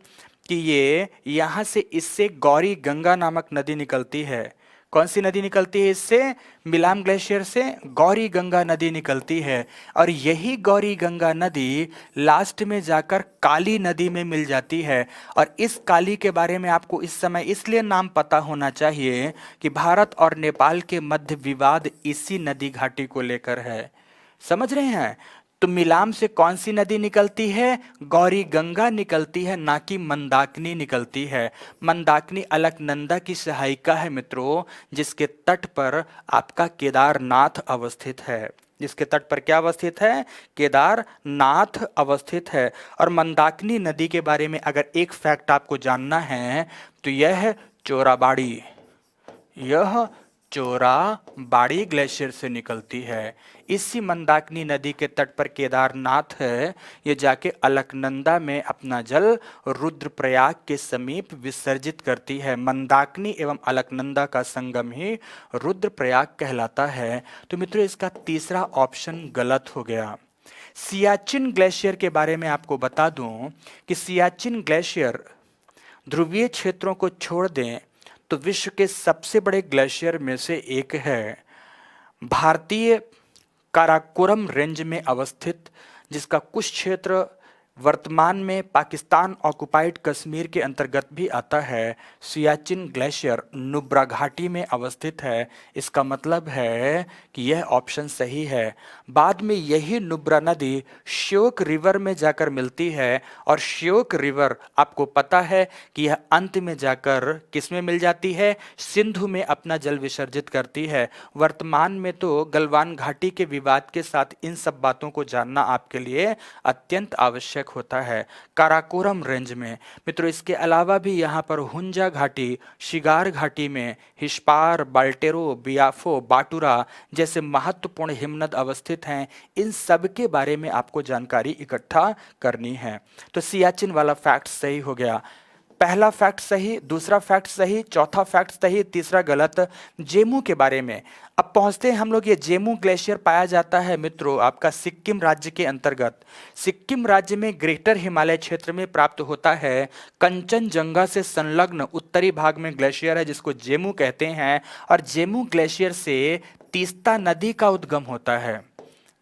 कि ये यहाँ से इससे गौरी गंगा नामक नदी निकलती है। कौन सी नदी निकलती है इससे? मिलाम ग्लेशियर से गौरी गंगा नदी निकलती है। और यही गौरी गंगा नदी लास्ट में जाकर काली नदी में मिल जाती है। और इस काली के बारे में आपको इस समय इसलिए नाम पता होना चाहिए कि भारत और नेपाल के मध्य विवाद इसी नदी घाटी को लेकर है। समझ रहे हैं? तो मिलाम से कौन सी नदी निकलती है? गौरी गंगा निकलती है, ना कि मंदाकिनी निकलती है। मंदाकिनी अलकनंदा की सहायिका है मित्रों, जिसके तट पर आपका केदारनाथ अवस्थित है। जिसके तट पर क्या अवस्थित है? केदारनाथ अवस्थित है। और मंदाकिनी नदी के बारे में अगर एक फैक्ट आपको जानना है तो यह है चोराबाड़ी। यह चोराबाड़ी ग्लेशियर से निकलती है। इसी मंदाकिनी नदी के तट पर केदारनाथ है। ये जाके अलकनंदा में अपना जल रुद्रप्रयाग के समीप विसर्जित करती है। मंदाकिनी एवं अलकनंदा का संगम ही रुद्रप्रयाग कहलाता है। तो मित्रों इसका तीसरा ऑप्शन गलत हो गया। सियाचिन ग्लेशियर के बारे में आपको बता दूं कि सियाचिन ग्लेशियर ध्रुवीय क्षेत्रों को छोड़ दें तो विश्व के सबसे बड़े ग्लेशियर में से एक है। भारतीय काराकोरम रेंज में अवस्थित, जिसका कुछ क्षेत्र वर्तमान में पाकिस्तान ऑक्युपाइड कश्मीर के अंतर्गत भी आता है। सियाचिन ग्लेशियर नुब्रा घाटी में अवस्थित है। इसका मतलब है कि यह ऑप्शन सही है। बाद में यही नुब्रा नदी श्योक रिवर में जाकर मिलती है और श्योक रिवर आपको पता है कि यह अंत में जाकर किस में मिल जाती है? सिंधु में अपना जल विसर्जित करती है। वर्तमान में तो गलवान घाटी के विवाद के साथ इन सब बातों को जानना आपके लिए अत्यंत आवश्यक होता है। काराकोरम रेंज में मित्रों इसके अलावा भी यहाँ पर हुंजा घाटी, शिगार घाटी में हिस्पार, बाल्टेरो, बियाफो, बाटुरा जैसे महत्वपूर्ण हिमनद अवस्थित हैं। इन सब के बारे में आपको जानकारी इकट्ठा करनी है। तो सियाचिन वाला फैक्ट सही हो गया। पहला फैक्ट सही, दूसरा फैक्ट सही, चौथा फैक्ट सही, तीसरा गलत। जेमू के बारे में अब पहुंचते हैं हम लोग। ये जेमू ग्लेशियर पाया जाता है मित्रों आपका सिक्किम राज्य के अंतर्गत। सिक्किम राज्य में ग्रेटर हिमालय क्षेत्र में प्राप्त होता है। कंचनजंगा से संलग्न उत्तरी भाग में ग्लेशियर है जिसको जेमू कहते हैं। और जेमू ग्लेशियर से तीस्ता नदी का उद्गम होता है।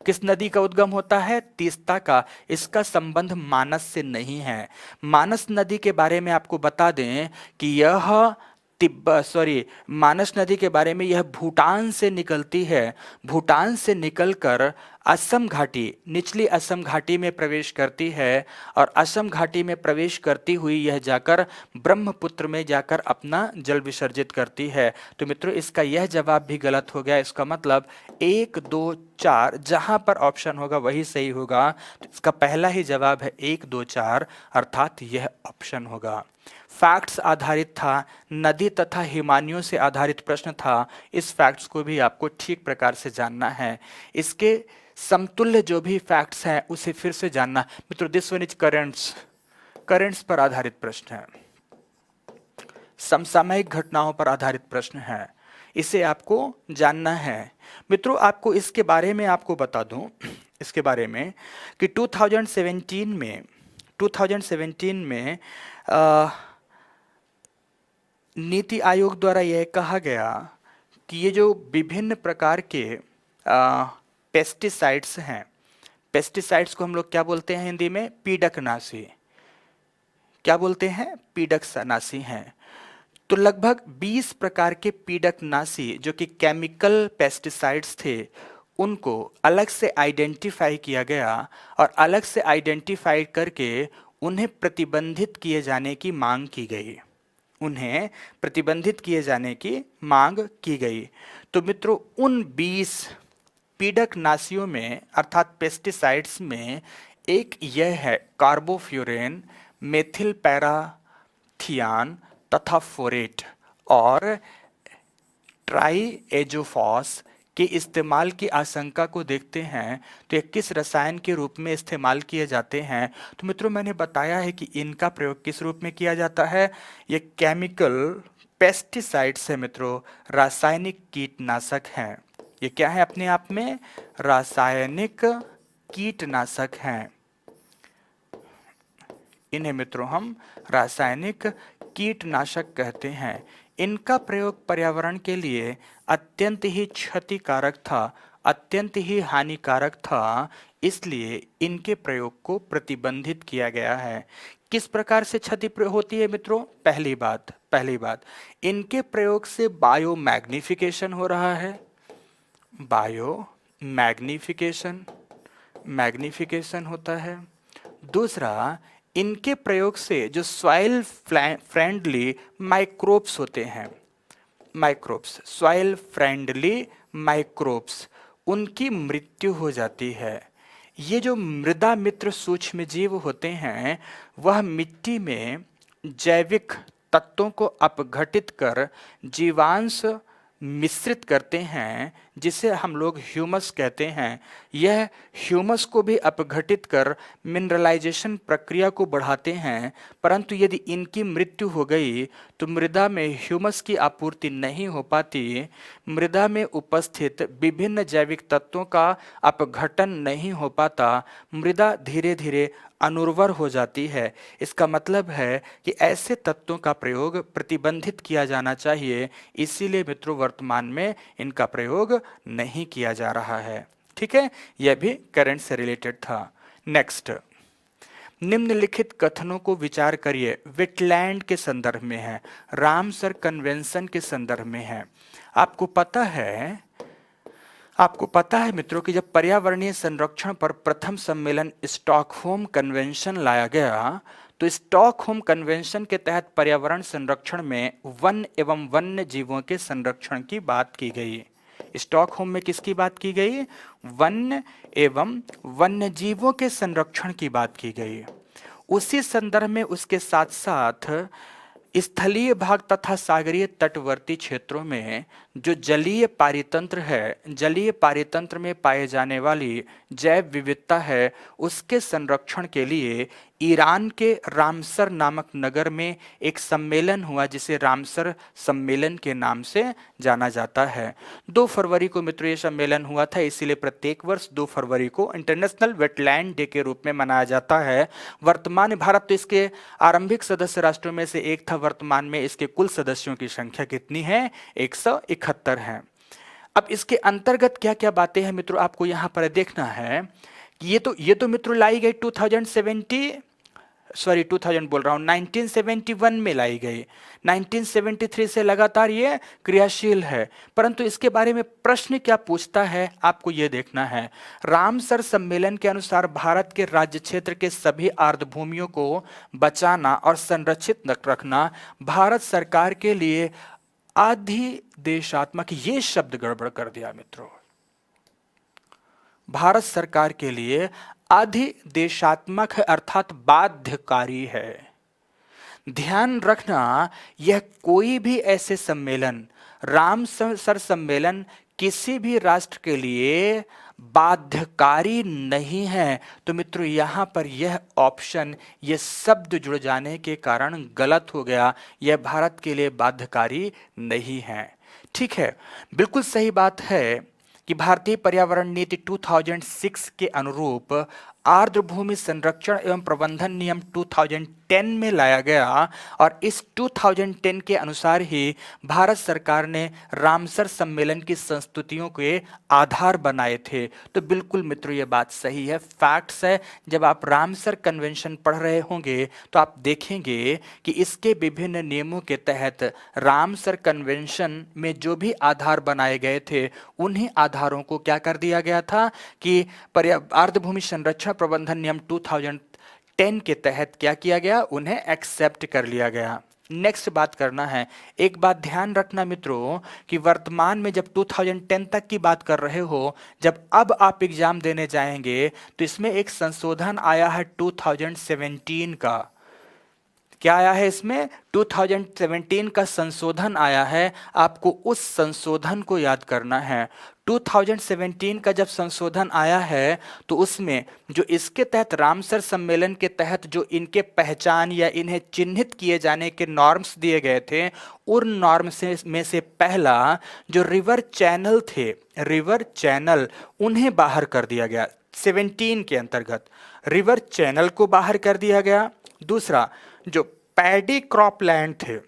किस नदी का उद्गम होता है? तीस्ता का। इसका संबंध मानस से नहीं है। मानस नदी के बारे में आपको बता दें कि यह मानस नदी के बारे में यह भूटान से निकलती है। भूटान से निकलकर असम घाटी, निचली असम घाटी में प्रवेश करती है और असम घाटी में प्रवेश करती हुई यह जाकर ब्रह्मपुत्र में जाकर अपना जल विसर्जित करती है। तो मित्रों इसका यह जवाब भी गलत हो गया। इसका मतलब 1, 2, 4 जहां पर ऑप्शन होगा वही सही होगा। तो इसका पहला ही जवाब है 1, 2, 4 अर्थात यह ऑप्शन होगा। फैक्ट्स आधारित था, नदी तथा हिमानियों से आधारित प्रश्न था। इस फैक्ट्स को भी आपको ठीक प्रकार से जानना है। इसके समतुल्य जो भी फैक्ट्स हैं उसे फिर से जानना। मित्रों दिस वन इज करंट्स पर आधारित प्रश्न है, समसामयिक घटनाओं पर आधारित प्रश्न है। इसे आपको जानना है। मित्रों आपको इसके बारे में आपको बता दूं, इसके बारे में कि 2017 में 2017 में अ, नीति आयोग द्वारा यह कहा गया कि ये जो विभिन्न प्रकार के पेस्टिसाइड्स हैं, पेस्टिसाइड्स को हम लोग क्या बोलते हैं हिंदी में? पीडकनाशी। क्या बोलते हैं? पीडकनाशी हैं। तो लगभग 20 प्रकार के पीडकनाशी जो कि केमिकल पेस्टिसाइड्स थे, उनको अलग से आइडेंटिफाई किया गया और अलग से आइडेंटिफाई करके उन्हें प्रतिबंधित किए जाने की मांग की गई। उन्हें प्रतिबंधित किए जाने की मांग की गई। तो मित्रों, उन 20 पीडकनाशियों में अर्थात पेस्टिसाइड्स में एक यह है कार्बोफ्यूरेन, मेथिल पैराथियान तथा फोरेट और ट्राईएजोफॉस के इस्तेमाल की आशंका को देखते हैं तो ये किस रसायन के रूप में इस्तेमाल किए जाते हैं? तो मित्रों, मैंने बताया है कि इनका प्रयोग किस रूप में किया जाता है। ये केमिकल पेस्टिसाइड्स है मित्रों, रासायनिक कीटनाशक हैं। ये क्या है? अपने आप में रासायनिक कीटनाशक हैं। इन्हें मित्रों हम रासायनिक कीटनाशक कहते हैं। इनका प्रयोग पर्यावरण के लिए अत्यंत ही क्षतिकारक था, अत्यंत ही हानिकारक था, इसलिए इनके प्रयोग को प्रतिबंधित किया गया है। किस प्रकार से क्षति होती है मित्रों? पहली बात इनके प्रयोग से बायो मैग्निफिकेशन हो रहा है। बायो मैग्निफिकेशन होता है। दूसरा, इनके प्रयोग से जो सॉइल फ्रेंडली माइक्रोब्स होते हैं, सॉइल फ्रेंडली माइक्रोब्स, उनकी मृत्यु हो जाती है। ये जो मृदा मित्र सूक्ष्म जीव होते हैं, वह मिट्टी में जैविक तत्वों को अपघटित कर जीवांश मिश्रित करते हैं, जिसे हम लोग ह्यूमस कहते हैं। यह ह्यूमस को भी अपघटित कर मिनरलाइजेशन प्रक्रिया को बढ़ाते हैं। परंतु यदि इनकी मृत्यु हो गई तो मृदा में ह्यूमस की आपूर्ति नहीं हो पाती, मृदा में उपस्थित विभिन्न जैविक तत्वों का अपघटन नहीं हो पाता, मृदा धीरे धीरे अनुर्वर हो जाती है। इसका मतलब है कि ऐसे तत्वों का प्रयोग प्रतिबंधित किया जाना चाहिए, इसीलिए मित्रों वर्तमान में इनका प्रयोग नहीं किया जा रहा है। ठीक है, यह भी करंट से रिलेटेड था। नेक्स्ट, निम्नलिखित कथनों को विचार करिए। वेटलैंड के संदर्भ में है, रामसर कन्वेंशन के संदर्भ में है। आपको पता है मित्रों कि जब पर्यावरणीय संरक्षण पर प्रथम सम्मेलन स्टॉकहोम कन्वेंशन लाया गया, तो स्टॉकहोम कन्वेंशन के तहत पर्यावरण संरक्षण में वन एवं वन्य जीवों के संरक्षण की बात की गई। स्टॉकहोम में किसकी बात की गई? वन्य एवं वन्य जीवों के संरक्षण की बात की गई। उसी संदर्भ में उसके साथ साथ स्थलीय भाग तथा सागरीय तटवर्ती क्षेत्रों में जो जलीय पारितंत्र है, जलीय पारितंत्र में पाए जाने वाली जैव विविधता है, उसके संरक्षण के लिए ईरान के रामसर नामक नगर में एक सम्मेलन हुआ, जिसे रामसर सम्मेलन के नाम से जाना जाता है। 2 फरवरी को मित्रों ये सम्मेलन हुआ था, इसीलिए प्रत्येक वर्ष 2 फरवरी को इंटरनेशनल वेटलैंड डे के रूप में मनाया जाता है। वर्तमान भारत तो इसके आरंभिक सदस्य राष्ट्रों में से एक था। वर्तमान में इसके कुल सदस्यों की संख्या कितनी है? 171 है। अब इसके अंतर्गत क्या क्या बातें हैं मित्रों, आपको यहाँ पर देखना है कि ये तो मित्रों लाई गई 1971 में लाई गई। 1973 से लगातार ये क्रियाशील है। परंतु इसके बारे में प्रश्न क्या पूछता है, आपको ये देखना है। रामसर सम्मेलन के अनुसार भारत के राज्य क्षेत्र के सभी आर्द्रभूमियों को बचाना और संरक्षित रखना भारत सरकार के लिए अधिदेशात्मक, ये शब्द गड़बड़ कर दिया मित्रों, भारत सरकार के लिए अधिदेशात्मक है अर्थात बाध्यकारी है। ध्यान रखना, यह कोई भी ऐसे सम्मेलन, रामसर सम्मेलन किसी भी राष्ट्र के लिए बाध्यकारी नहीं है। तो मित्रों यहां पर यह ऑप्शन, यह शब्द जुड़ जाने के कारण गलत हो गया। यह भारत के लिए बाध्यकारी नहीं है। ठीक है, बिल्कुल सही बात है कि भारतीय पर्यावरण नीति 2006 के अनुरूप आर्द्र भूमि संरक्षण एवं प्रबंधन नियम 2010 में लाया गया और इस 2010 के अनुसार ही भारत सरकार ने रामसर सम्मेलन की संस्तुतियों के आधार बनाए थे। तो बिल्कुल मित्रों ये बात सही है, फैक्ट्स है। जब आप रामसर कन्वेंशन पढ़ रहे होंगे तो आप देखेंगे कि इसके विभिन्न नियमों के तहत रामसर कन्वेंशन में जो भी आधार बनाए गए थे उन्हीं आधारों को क्या कर दिया गया था कि आर्द्र भूमि संरक्षण प्रबंधन नियम 2010 के तहत क्या किया गया, उन्हें एक्सेप्ट कर लिया गया। नेक्स्ट बात करना है, एक बात ध्यान रखना मित्रों कि वर्तमान में जब 2010 तक की बात कर रहे हो, जब अब आप एग्जाम देने जाएंगे तो इसमें एक संशोधन आया है 2017 का। क्या आया है इसमें? 2017 का संशोधन आया है। आपको उस संशोधन को याद करना है। 2017 का जब संशोधन आया है तो उसमें जो इसके तहत रामसर सम्मेलन के तहत जो इनके पहचान या इन्हें चिन्हित किए जाने के नॉर्म्स दिए गए थे, उन नॉर्म्स में से पहला जो रिवर चैनल थे, रिवर चैनल, उन्हें बाहर कर दिया गया। 17 के अंतर्गत रिवर चैनल को बाहर कर दिया गया। दूसरा जो पैडी क्रॉपलैंड थे,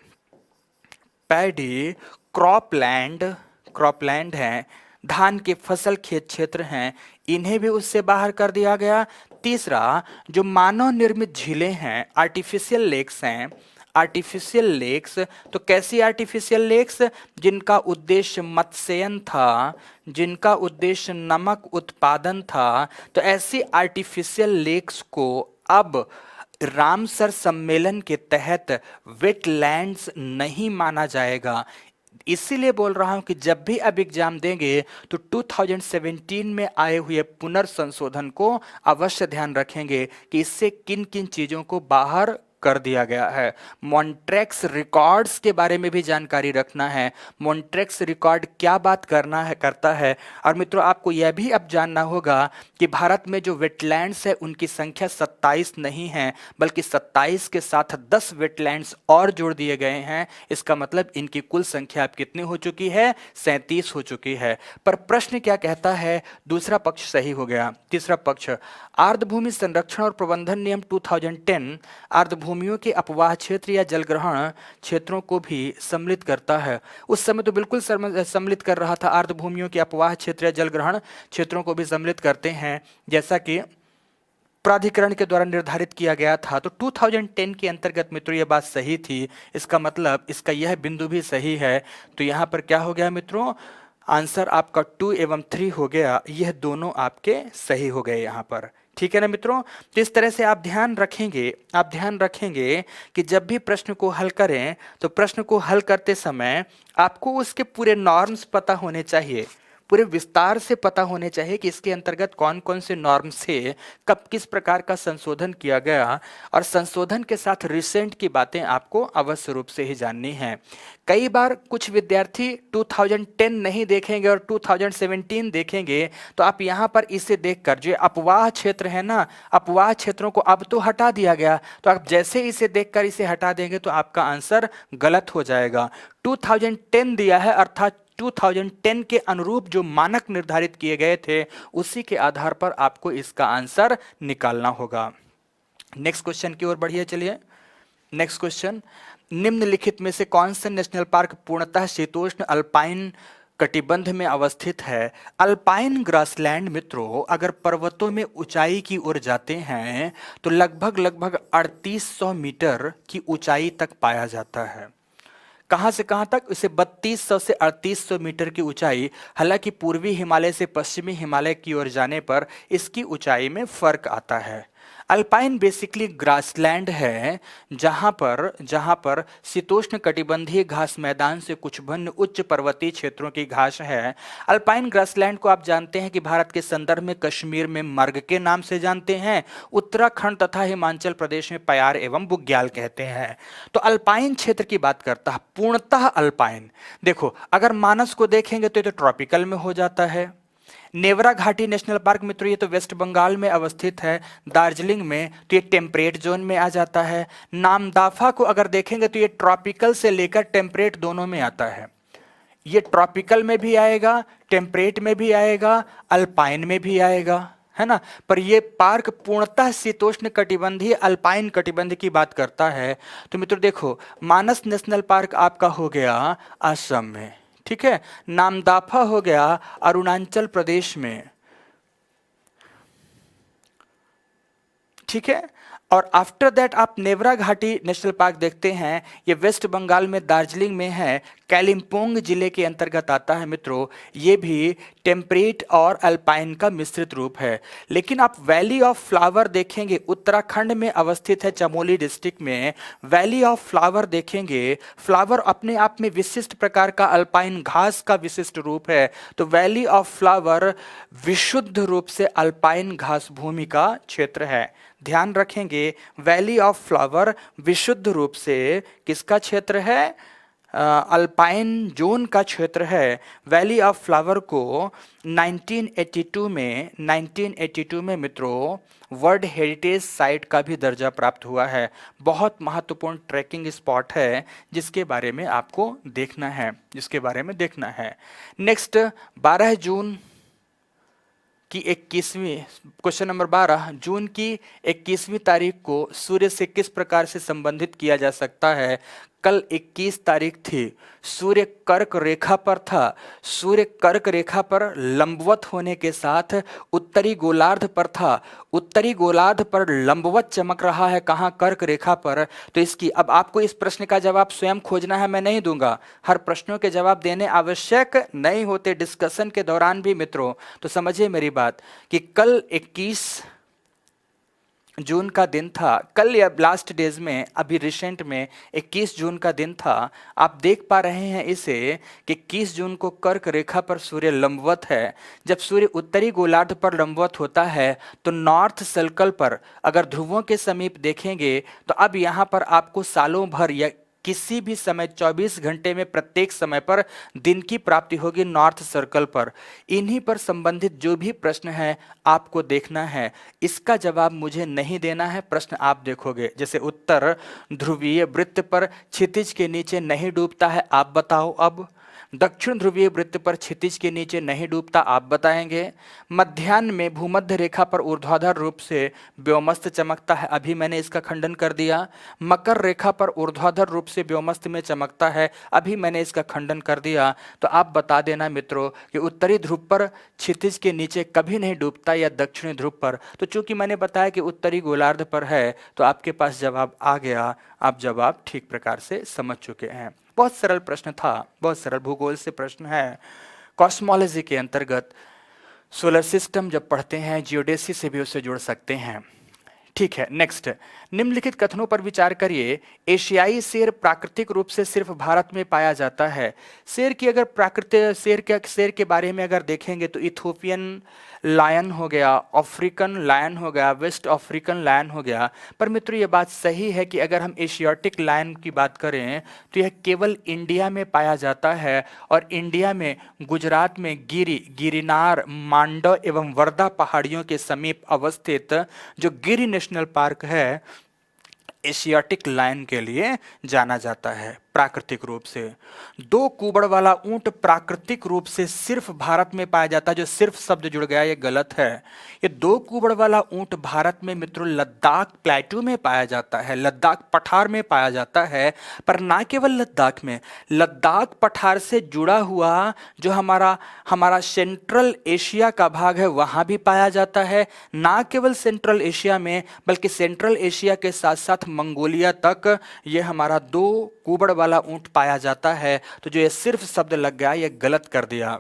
पैडी क्रॉपलैंड हैं, धान के फसल खेत क्षेत्र हैं, इन्हें भी उससे बाहर कर दिया गया। तीसरा जो मानव निर्मित झीलें हैं, आर्टिफिशियल लेक्स हैं, आर्टिफिशियल लेक्स, तो कैसी आर्टिफिशियल लेक्स? जिनका उद्देश्य मत्स्यन था, जिनका उद्देश्य नमक उत्पादन था, तो ऐसी आर्टिफिशियल लेक्स को अब रामसर सम्मेलन के तहत वेटलैंड्स नहीं माना जाएगा। इसीलिए बोल रहा हूं कि जब भी अब एग्जाम देंगे तो 2017 में आए हुए पुनर्संशोधन को अवश्य ध्यान रखेंगे कि इससे किन किन चीजों को बाहर कर दिया गया है। मॉन्ट्रेक्स रिकॉर्ड्स के बारे में भी जानकारी रखना है। मॉन्ट्रेक्स रिकॉर्ड क्या बात करता है। और मित्रों आपको यह भी अब जानना होगा कि भारत में जो वेटलैंड्स है उनकी संख्या 27 नहीं है, बल्कि 27 के साथ 10 वेटलैंड्स और जोड़ दिए गए हैं। इसका मतलब इनकी कुल संख्या अब कितनी हो चुकी है? 37 हो चुकी है। पर प्रश्न क्या कहता है? दूसरा पक्ष सही हो गया। तीसरा पक्ष, आर्द्र भूमि संरक्षण और प्रबंधन नियम 2010 आर्द्र भूमियों के अपवाह क्षेत्र या जलग्रहण क्षेत्रों को भी सम्मिलित करता है। उस समय तो बिल्कुल सम्मिलित कर रहा था, आर्द्र भूमियों के अपवाह क्षेत्र या जलग्रहण क्षेत्रों को भी सम्मिलित करते हैं, जैसा कि प्राधिकरण के द्वारा निर्धारित किया गया था। तो 2010 के अंतर्गत मित्रों ये बात सही थी। इसका मतलब इसका यह बिंदु भी सही है। तो यहाँ पर क्या हो गया मित्रों? आंसर आपका 2 एवं 3 हो गया। यह दोनों आपके सही हो गए यहाँ पर। ठीक है ना मित्रों? तो इस तरह से आप ध्यान रखेंगे कि जब भी प्रश्न को हल करें तो प्रश्न को हल करते समय आपको उसके पूरे नॉर्म्स पता होने चाहिए, पूरे विस्तार से पता होने चाहिए कि इसके अंतर्गत कौन कौन से नॉर्म्स थे, कब किस प्रकार का संशोधन किया गया, और संशोधन के साथ रिसेंट की बातें आपको अवश्य रूप से ही जाननी है। कई बार कुछ विद्यार्थी 2010 नहीं देखेंगे और 2017 देखेंगे, तो आप यहाँ पर इसे देखकर जो अपवाह क्षेत्र है ना, अपवाह क्षेत्रों को अब तो हटा दिया गया, तो आप जैसे इसे देखकर इसे हटा देंगे तो आपका आंसर गलत हो जाएगा। 2010 दिया है, अर्थात 2010 के अनुरूप जो मानक निर्धारित किए गए थे उसी के आधार पर आपको इसका आंसर निकालना होगा। नेक्स्ट क्वेश्चन की ओर बढ़िए। चलिए नेक्स्ट क्वेश्चन, निम्नलिखित में से कौन सा नेशनल पार्क पूर्णतः शीतोष्ण अल्पाइन कटिबंध में अवस्थित है? अल्पाइन ग्रासलैंड मित्रों अगर पर्वतों में ऊंचाई की ओर जाते हैं तो लगभग 3800 मीटर की ऊंचाई तक पाया जाता है। कहां से कहां तक? इसे 3200 से 3800 मीटर की ऊंचाई। हालांकि पूर्वी हिमालय से पश्चिमी हिमालय की ओर जाने पर इसकी ऊंचाई में फर्क आता है। अल्पाइन बेसिकली ग्रासलैंड है जहां पर शीतोष्ण कटिबंधीय घास मैदान से कुछ भिन्न उच्च पर्वतीय क्षेत्रों की घास है। अल्पाइन ग्रासलैंड को आप जानते हैं कि भारत के संदर्भ में कश्मीर में मर्ग के नाम से जानते हैं, उत्तराखंड तथा हिमाचल प्रदेश में प्यार एवं बुग्याल कहते हैं। तो अल्पाइन क्षेत्र की बात करता है, पूर्णतः अल्पाइन। देखो अगर मानस को देखेंगे तो ये तो ट्रॉपिकल में हो जाता है। नेवरा घाटी नेशनल पार्क मित्रों ये तो वेस्ट बंगाल में अवस्थित है। दार्जिलिंग में तो ये टेम्परेट जोन में आ जाता है। नामदाफा को अगर देखेंगे तो ये ट्रॉपिकल से लेकर टेम्परेट दोनों में आता है। ये ट्रॉपिकल में भी आएगा, टेम्परेट में भी आएगा, अल्पाइन में भी आएगा, है ना। पर ये पार्क पूर्णतः शीतोष्ण कटिबंधीय अल्पाइन कटिबंध की बात करता है। तो मित्रों देखो, मानस नेशनल पार्क आपका हो गया असम में, ठीक है। नामदाफा हो गया अरुणाचल प्रदेश में, ठीक है। और आफ्टर दैट आप नेवरा घाटी नेशनल पार्क देखते हैं, ये वेस्ट बंगाल में दार्जिलिंग में है, कालिम्पोंग जिले के अंतर्गत आता है मित्रों। ये भी टेम्परेट और अल्पाइन का मिश्रित रूप है। लेकिन आप वैली ऑफ फ्लावर देखेंगे, उत्तराखंड में अवस्थित है, चमोली डिस्ट्रिक्ट में वैली ऑफ फ्लावर देखेंगे। फ्लावर अपने आप में विशिष्ट प्रकार का अल्पाइन घास का विशिष्ट रूप है। तो वैली ऑफ फ्लावर विशुद्ध रूप से अल्पाइन घास भूमि का क्षेत्र है। ध्यान रखेंगे, वैली ऑफ फ्लावर विशुद्ध रूप से किसका क्षेत्र है? अल्पाइन जोन का क्षेत्र है। वैली ऑफ फ्लावर को 1982 में मित्रों वर्ल्ड हेरिटेज साइट का भी दर्जा प्राप्त हुआ है। बहुत महत्वपूर्ण ट्रैकिंग स्पॉट है जिसके बारे में आपको देखना है, नेक्स्ट 12 जून की 21वीं, क्वेश्चन नंबर 12, जून की 21वीं तारीख को सूर्य से किस प्रकार से संबंधित किया जा सकता है? कल 21 तारीख थी, सूर्य कर्क रेखा पर था। सूर्य कर्क रेखा पर लंबवत होने के साथ उत्तरी गोलार्ध पर था। उत्तरी गोलार्ध पर लंबवत चमक रहा है, कहाँ? कर्क रेखा पर। तो इसकी अब आपको इस प्रश्न का जवाब स्वयं खोजना है, मैं नहीं दूंगा। हर प्रश्नों के जवाब देने आवश्यक नहीं होते डिस्कशन के दौरान भी मित्रों। तो समझिए मेरी बात कि कल 21 जून का दिन था, कल या लास्ट डेज में, अभी रिसेंट में 21 जून का दिन था। आप देख पा रहे हैं इसे कि 21 जून को कर्क रेखा पर सूर्य लंबवत है। जब सूर्य उत्तरी गोलार्ध पर लंबवत होता है तो नॉर्थ सर्कल पर अगर ध्रुवों के समीप देखेंगे तो अब यहाँ पर आपको सालों भर या किसी भी समय 24 घंटे में प्रत्येक समय पर दिन की प्राप्ति होगी नॉर्थ सर्कल पर। इन्हीं पर संबंधित जो भी प्रश्न है आपको देखना है, इसका जवाब मुझे नहीं देना है, प्रश्न आप देखोगे। जैसे उत्तर ध्रुवीय वृत्त पर क्षितिज के नीचे नहीं डूबता है, आप बताओ। अब दक्षिण ध्रुवीय वृत्त पर क्षितिज के नीचे नहीं डूबता, आप बताएंगे। मध्याह्न में भूमध्य रेखा पर ऊर्ध्वाधर रूप से व्योमस्त चमकता है, अभी मैंने इसका खंडन कर दिया। मकर रेखा पर ऊर्ध्वाधर रूप से व्योमस्त में चमकता है, अभी मैंने इसका खंडन कर दिया। तो आप बता देना मित्रों कि उत्तरी ध्रुव पर क्षितिज के नीचे कभी नहीं डूबता या दक्षिणी ध्रुव पर। तो चूंकि मैंने बताया कि उत्तरी गोलार्ध पर है तो आपके पास जवाब आ गया, आप जवाब ठीक प्रकार से समझ चुके हैं। बहुत सरल प्रश्न था, बहुत सरल भूगोल से प्रश्न है। कॉस्मोलॉजी के अंतर्गत सोलर सिस्टम जब पढ़ते हैं, जियोडेसी से भी उसे जोड़ सकते हैं। ठीक है, नेक्स्ट, निम्नलिखित कथनों पर विचार करिए। एशियाई शेर प्राकृतिक रूप से सिर्फ भारत में पाया जाता है। शेर की अगर शेर के बारे में अगर देखेंगे तो इथोपियन लायन हो गया, अफ्रीकन लायन हो गया, वेस्ट अफ्रीकन लायन हो गया। पर मित्रों ये बात सही है कि अगर हम एशियाटिक लायन की बात करें तो यह केवल इंडिया में पाया जाता है। और इंडिया में गुजरात में गिरिनार, मांडव एवं वर्धा पहाड़ियों के समीप अवस्थित जो गिर नेशनल पार्क है, एशियाटिक लायन के लिए जाना जाता है प्राकृतिक रूप से। 2 कुबड़ वाला ऊंट प्राकृतिक रूप से सिर्फ भारत में पाया जाता है। जो सिर्फ शब्द जुड़ गया ये गलत है। ये 2 कुबड़ वाला ऊंट भारत में मित्रों लद्दाख प्लेटू में पाया जाता है, लद्दाख पठार में पाया जाता है। पर ना केवल लद्दाख में, लद्दाख पठार से जुड़ा हुआ जो हमारा सेंट्रल एशिया का भाग है वहां भी पाया जाता है। ना केवल सेंट्रल एशिया में बल्कि सेंट्रल एशिया के साथ साथ मंगोलिया तक ये हमारा 2 कुबड़ वाला ऊंट पाया जाता है। तो जो ये सिर्फ शब्द लग गया ये गलत कर दिया।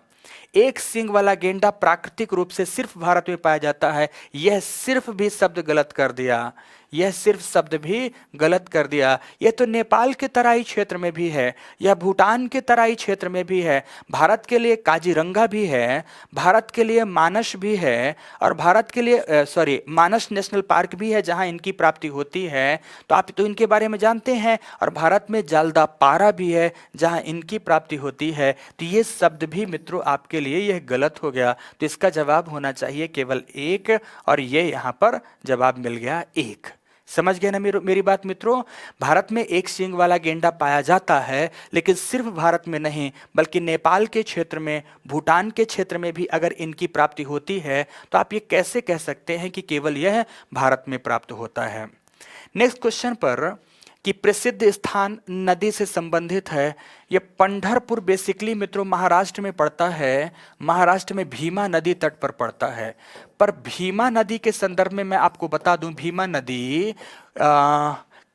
1 सींग वाला गेंडा प्राकृतिक रूप से सिर्फ भारत में पाया जाता है, यह सिर्फ भी शब्द गलत कर दिया, यह सिर्फ शब्द भी गलत कर दिया। यह तो नेपाल के तराई क्षेत्र में भी है, यह भूटान के तराई क्षेत्र में भी है। भारत के लिए काजीरंगा भी है, भारत के लिए मानस भी है, और भारत के लिए मानस नेशनल पार्क भी है जहां इनकी प्राप्ति होती है। तो आप तो इनके बारे में जानते हैं। और भारत में जालदापारा भी है जहां इनकी प्राप्ति होती है। तो ये शब्द भी मित्रों आपके लिए यह गलत हो गया। तो इसका जवाब होना चाहिए केवल 1, और ये यहाँ पर जवाब मिल गया 1। समझ गए ना मेरी बात मित्रों। भारत में एक सींग वाला गेंडा पाया जाता है, लेकिन सिर्फ भारत में नहीं बल्कि नेपाल के क्षेत्र में, भूटान के क्षेत्र में भी अगर इनकी प्राप्ति होती है तो आप ये कैसे कह सकते हैं कि केवल यह भारत में प्राप्त होता है। नेक्स्ट क्वेश्चन पर कि प्रसिद्ध स्थान नदी से संबंधित है। ये पंढरपुर बेसिकली मित्रों महाराष्ट्र में पड़ता है, महाराष्ट्र में भीमा नदी तट पर पड़ता है। पर भीमा नदी के संदर्भ में मैं आपको बता दूं, भीमा नदी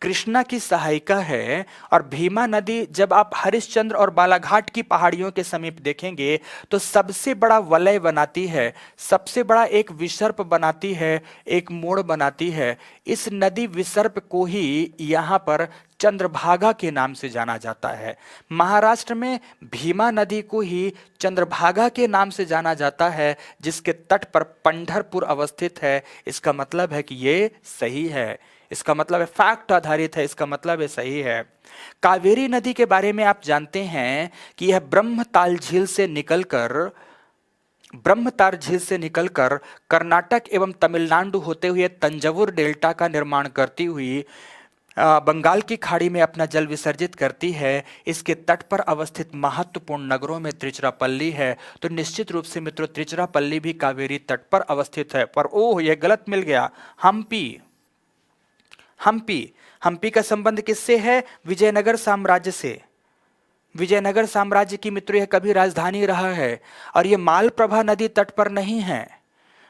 कृष्णा की सहायिका है। और भीमा नदी जब आप हरिश्चंद्र और बालाघाट की पहाड़ियों के समीप देखेंगे तो सबसे बड़ा वलय बनाती है, सबसे बड़ा एक विसर्प बनाती है, एक मोड़ बनाती है। इस नदी विसर्प को ही यहाँ पर चंद्रभागा के नाम से जाना जाता है। महाराष्ट्र में भीमा नदी को ही चंद्रभागा के नाम से जाना जाता है, जिसके तट पर पंढरपुर अवस्थित है। इसका मतलब है कि ये सही है, इसका मतलब है फैक्ट आधारित है, इसका मतलब है सही है। कावेरी नदी के बारे में आप जानते हैं कि यह ब्रह्मताल झील से निकलकर कर्नाटक एवं तमिलनाडु होते हुए तंजौर डेल्टा का निर्माण करती हुई बंगाल की खाड़ी में अपना जल विसर्जित करती है। इसके तट पर अवस्थित महत्वपूर्ण नगरों में तिरुचिरापल्ली है। तो निश्चित रूप से मित्रों तिरुचिरापल्ली भी कावेरी तट पर अवस्थित है। पर ओह, यह गलत मिल गया। हम्पी का संबंध किससे है? विजयनगर साम्राज्य से। विजयनगर साम्राज्य की मित्रों यह कभी राजधानी रहा है। और यह मालप्रभा नदी तट पर नहीं है।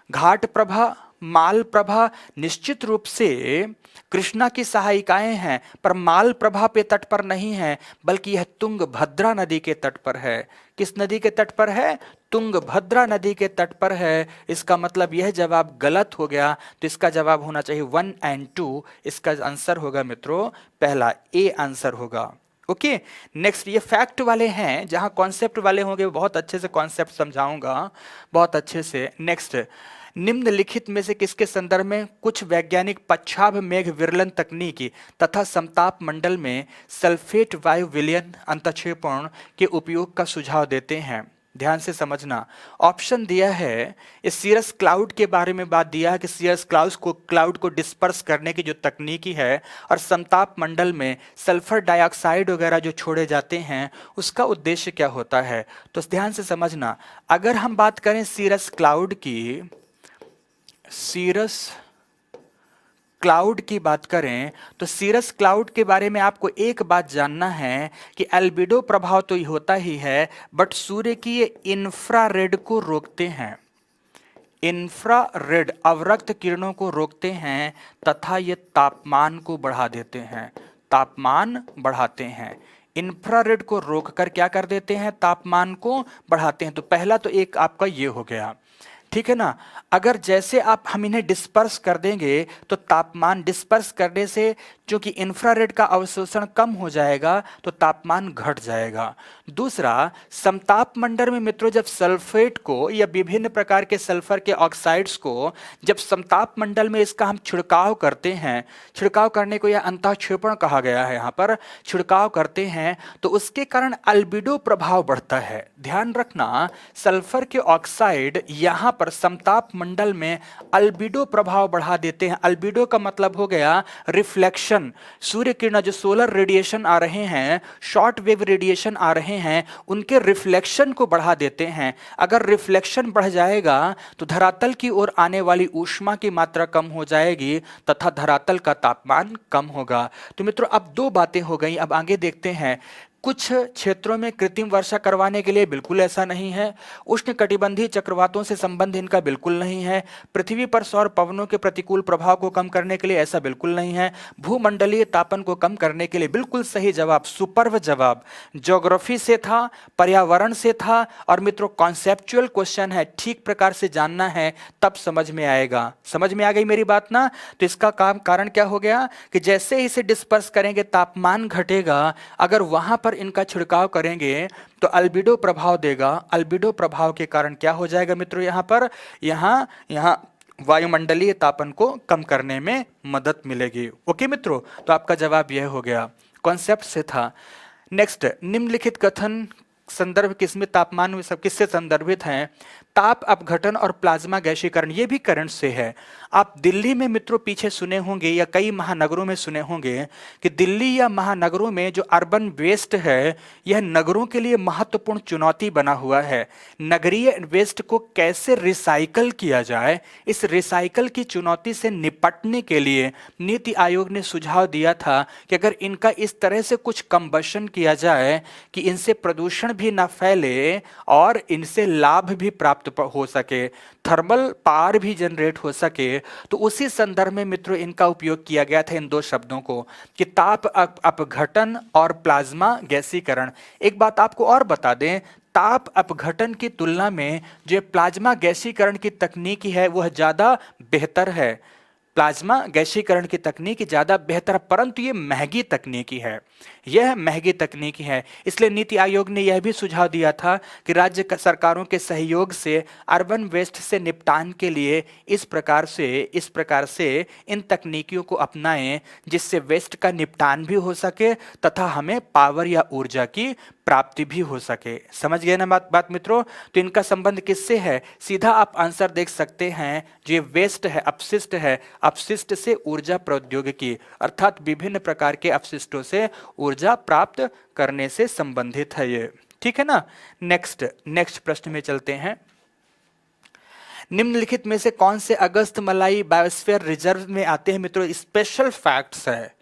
घाट प्रभा, मालप्रभा निश्चित रूप से कृष्णा की सहायिकाएं हैं, पर मालप्रभा पे तट पर नहीं है, बल्कि यह तुंगभद्रा नदी के तट पर है। किस नदी के तट पर है? तुंगभद्रा नदी के तट पर है। इसका मतलब यह जवाब गलत हो गया, तो इसका जवाब होना चाहिए 1 और 2। इसका आंसर होगा मित्रों पहला, ए आंसर होगा। ओके, नेक्स्ट ये फैक्ट वाले हैं, जहां कॉन्सेप्ट वाले होंगे बहुत अच्छे से कॉन्सेप्ट समझाऊंगा, बहुत अच्छे से। नेक्स्ट, निम्नलिखित में से किसके संदर्भ में कुछ वैज्ञानिक पच्छाभ मेघ विरलन तकनीकी तथा समताप मंडल में सल्फेट वायु विलयन अंतक्षेपण के उपयोग का सुझाव देते हैं? ध्यान से समझना। ऑप्शन दिया है, इस सीरस क्लाउड के बारे में बात दिया है कि सीरस क्लाउड को डिस्पर्स करने की जो तकनीकी है, और समताप मंडल में सल्फर डाइऑक्साइड वगैरह जो छोड़े जाते हैं उसका उद्देश्य क्या होता है। तो ध्यान से समझना। अगर हम बात करें सीरस क्लाउड की बात करें तो सीरस क्लाउड के बारे में आपको एक बात जानना है कि एल्बिडो प्रभाव तो होता ही है, बट सूर्य की ये इंफ्रारेड को रोकते हैं। इंफ्रारेड अवरक्त किरणों को रोकते हैं तथा ये तापमान को बढ़ा देते हैं, तापमान बढ़ाते हैं। इंफ्रारेड को रोककर क्या कर देते हैं? तापमान को बढ़ाते हैं। तो पहला तो एक आपका ये हो गया, ठीक है ना। अगर जैसे हम इन्हें डिस्पर्स कर देंगे तो तापमान डिस्पर्स करने से क्योंकि इंफ्रारेड का अवशोषण कम हो जाएगा तो तापमान घट जाएगा। दूसरा, समताप मंडल में मित्रों जब सल्फेट को या विभिन्न प्रकार के सल्फर के ऑक्साइड्स को जब समताप मंडल में इसका हम छिड़काव करते हैं, छिड़काव करने को यह अंतःक्षेपण कहा गया है, यहाँ पर छिड़काव करते हैं, तो उसके कारण अल्बिडो प्रभाव बढ़ता है। ध्यान रखना, सल्फर के ऑक्साइड यहाँ पर समताप मंडल में अल्बिडो प्रभाव बढ़ा देते हैं। अल्बिडो का मतलब हो गया रिफ्लेक्शन। सूर्य किरण जो सोलर रेडिएशन आ रहे हैं, शॉर्ट वेव रेडिएशन आ रहे हैं, उनके रिफ्लेक्शन को बढ़ा देते हैं। अगर रिफ्लेक्शन बढ़ जाएगा तो धरातल की ओर आने वाली ऊष्मा की मात्रा कम हो जाएगी तथा धरातल का तापमान कम होगा। तो मित्रों अब दो बातें हो गई, अब आगे देखते हैं। कुछ क्षेत्रों में कृत्रिम वर्षा करवाने के लिए बिल्कुल ऐसा नहीं है। उष्णकटिबंधीय चक्रवातों से संबंध इनका बिल्कुल नहीं है। पृथ्वी पर सौर पवनों के प्रतिकूल प्रभाव को कम करने के लिए ऐसा बिल्कुल नहीं है। भूमंडलीय तापन को कम करने के लिए बिल्कुल सही जवाब, सुपर्व जवाब ज्योग्राफी से था, पर्यावरण से था। और मित्रों कॉन्सेप्चुअल क्वेश्चन है, ठीक प्रकार से जानना है तब समझ में आएगा। समझ में आ गई मेरी बात ना। तो इसका कारण क्या हो गया कि जैसे ही इसे डिस्पर्स करेंगे तापमान घटेगा। अगर वहां पर इनका छिड़काव करेंगे तो अल्बिडो प्रभाव देगा। अल्बिडो प्रभाव के कारण क्या हो जाएगा मित्रों, यहाँ पर यहाँ वायुमंडलीय तापन को कम करने में मदद मिलेगी। ओके मित्रों, तो आपका जवाब यह हो गया, कॉन्सेप्ट से था। नेक्स्ट, निम्नलिखित कथन संदर्भ किसमें तापमान में सब किससे संदर्भित हैं? ताप अपघटन और प्लाज्मा गैसीकरण, ये भी करंट से है। आप दिल्ली में मित्रों पीछे सुने होंगे या कई महानगरों में सुने होंगे कि दिल्ली या महानगरों में जो अर्बन वेस्ट है यह नगरों के लिए महत्वपूर्ण चुनौती बना हुआ है। नगरीय वेस्ट को कैसे रिसाइकल किया जाए, इस रिसाइकल की चुनौती से निपटने के लिए नीति आयोग ने सुझाव दिया था कि अगर इनका इस तरह से कुछ कंबशन किया जाए कि इनसे प्रदूषण भी ना फैले और इनसे लाभ भी प्राप्त हो सके, थर्मल पावर भी जनरेट हो सके, तो उसी संदर्भ में मित्रों इनका उपयोग किया गया था इन दो शब्दों को कि ताप अपघटन और प्लाज्मा गैसीकरण। एक बात आपको और बता दें, ताप अपघटन की तुलना में जो प्लाज्मा गैसीकरण की तकनीक है वह ज्यादा बेहतर है। प्लाज्मा गैसीकरण की तकनीक ज्यादा बेहतर, परंतु ये महंगी तकनीकी है, यह महंगी तकनीकी है। इसलिए नीति आयोग ने यह भी सुझाव दिया था कि राज्य सरकारों के सहयोग से अर्बन वेस्ट से निपटान के लिए इस प्रकार से इन तकनीकियों को अपनाएं जिससे वेस्ट का निपटान भी हो सके तथा हमें पावर या ऊर्जा की प्राप्ति भी हो सके। समझ गए ना बात मित्रों? तो इनका संबंध किससे है? सीधा आप आंसर देख सकते हैं, जो ये वेस्ट है, अपशिष्ट है, अपशिष्ट से ऊर्जा प्रौद्योगिकी अर्थात विभिन्न प्रकार के अपशिष्टों से ऊर्जा प्राप्त करने से संबंधित है ये। ठीक है ना? नेक्स्ट प्रश्न में चलते हैं। निम्नलिखित में से कौन से अगस्तमलाई बायोस्फीयर रिजर्व में आते हैं? मित्रों स्पेशल फैक्ट्स है।